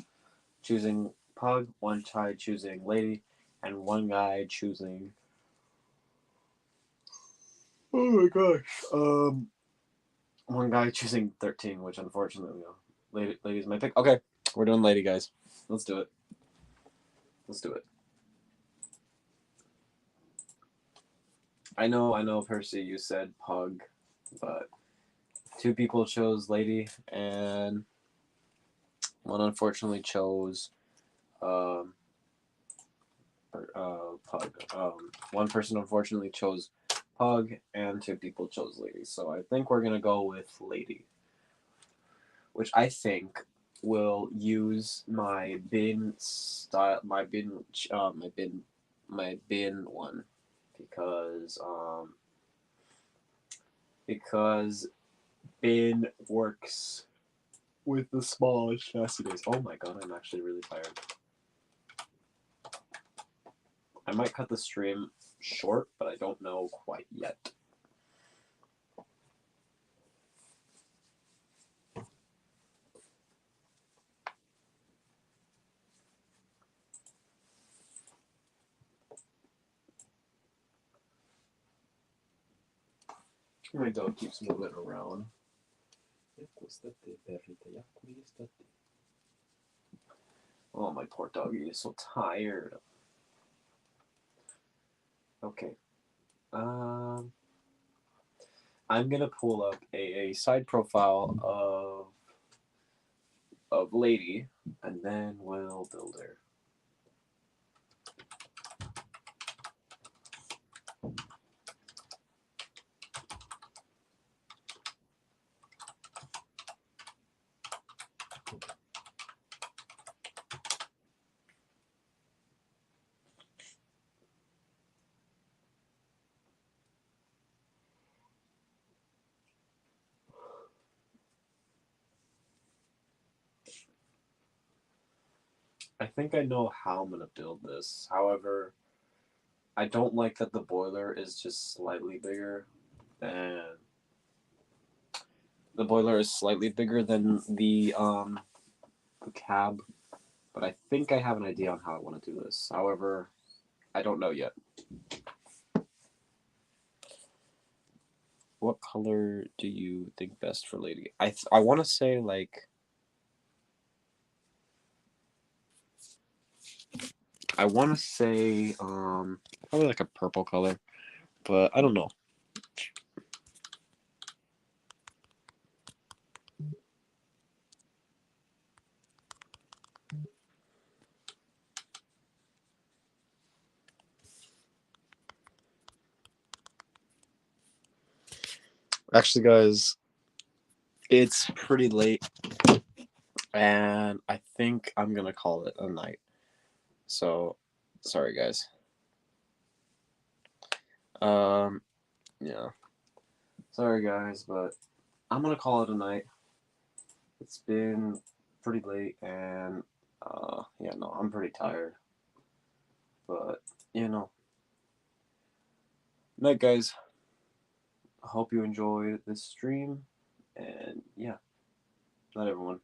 choosing pug, one guy choosing lady, and one guy choosing. Oh my gosh. One guy choosing 13, which unfortunately, lady's my pick. Okay, we're doing lady, guys. Let's do it. Let's do it. I know, Percy, you said pug, but two people chose lady, and one unfortunately chose um, pug. One person unfortunately chose pug, and two people chose lady. So I think we're gonna go with lady, which I think will use my bin style, my bin one, because because bin works with the smallest chassis. Oh my god, I'm actually really tired. I might cut the stream short, but I don't know quite yet. My dog keeps moving around. Oh, my poor doggy is so tired. Okay. I'm gonna pull up a side profile of lady, and then we'll build her. I think I know how I'm gonna build this. However, I don't like that the boiler is just slightly bigger than the cab. But I think I have an idea on how I want to do this. However, I don't know yet. What color do you think best for lady? I want to say like probably like a purple color, but I don't know. Actually, guys, it's pretty late, and I think I'm gonna call it a night. So, sorry, guys. Um, yeah, sorry, guys, but I'm gonna call it a night. It's been pretty late, and yeah, no, I'm pretty tired. But night, guys. I hope you enjoyed this stream, and yeah, night, everyone.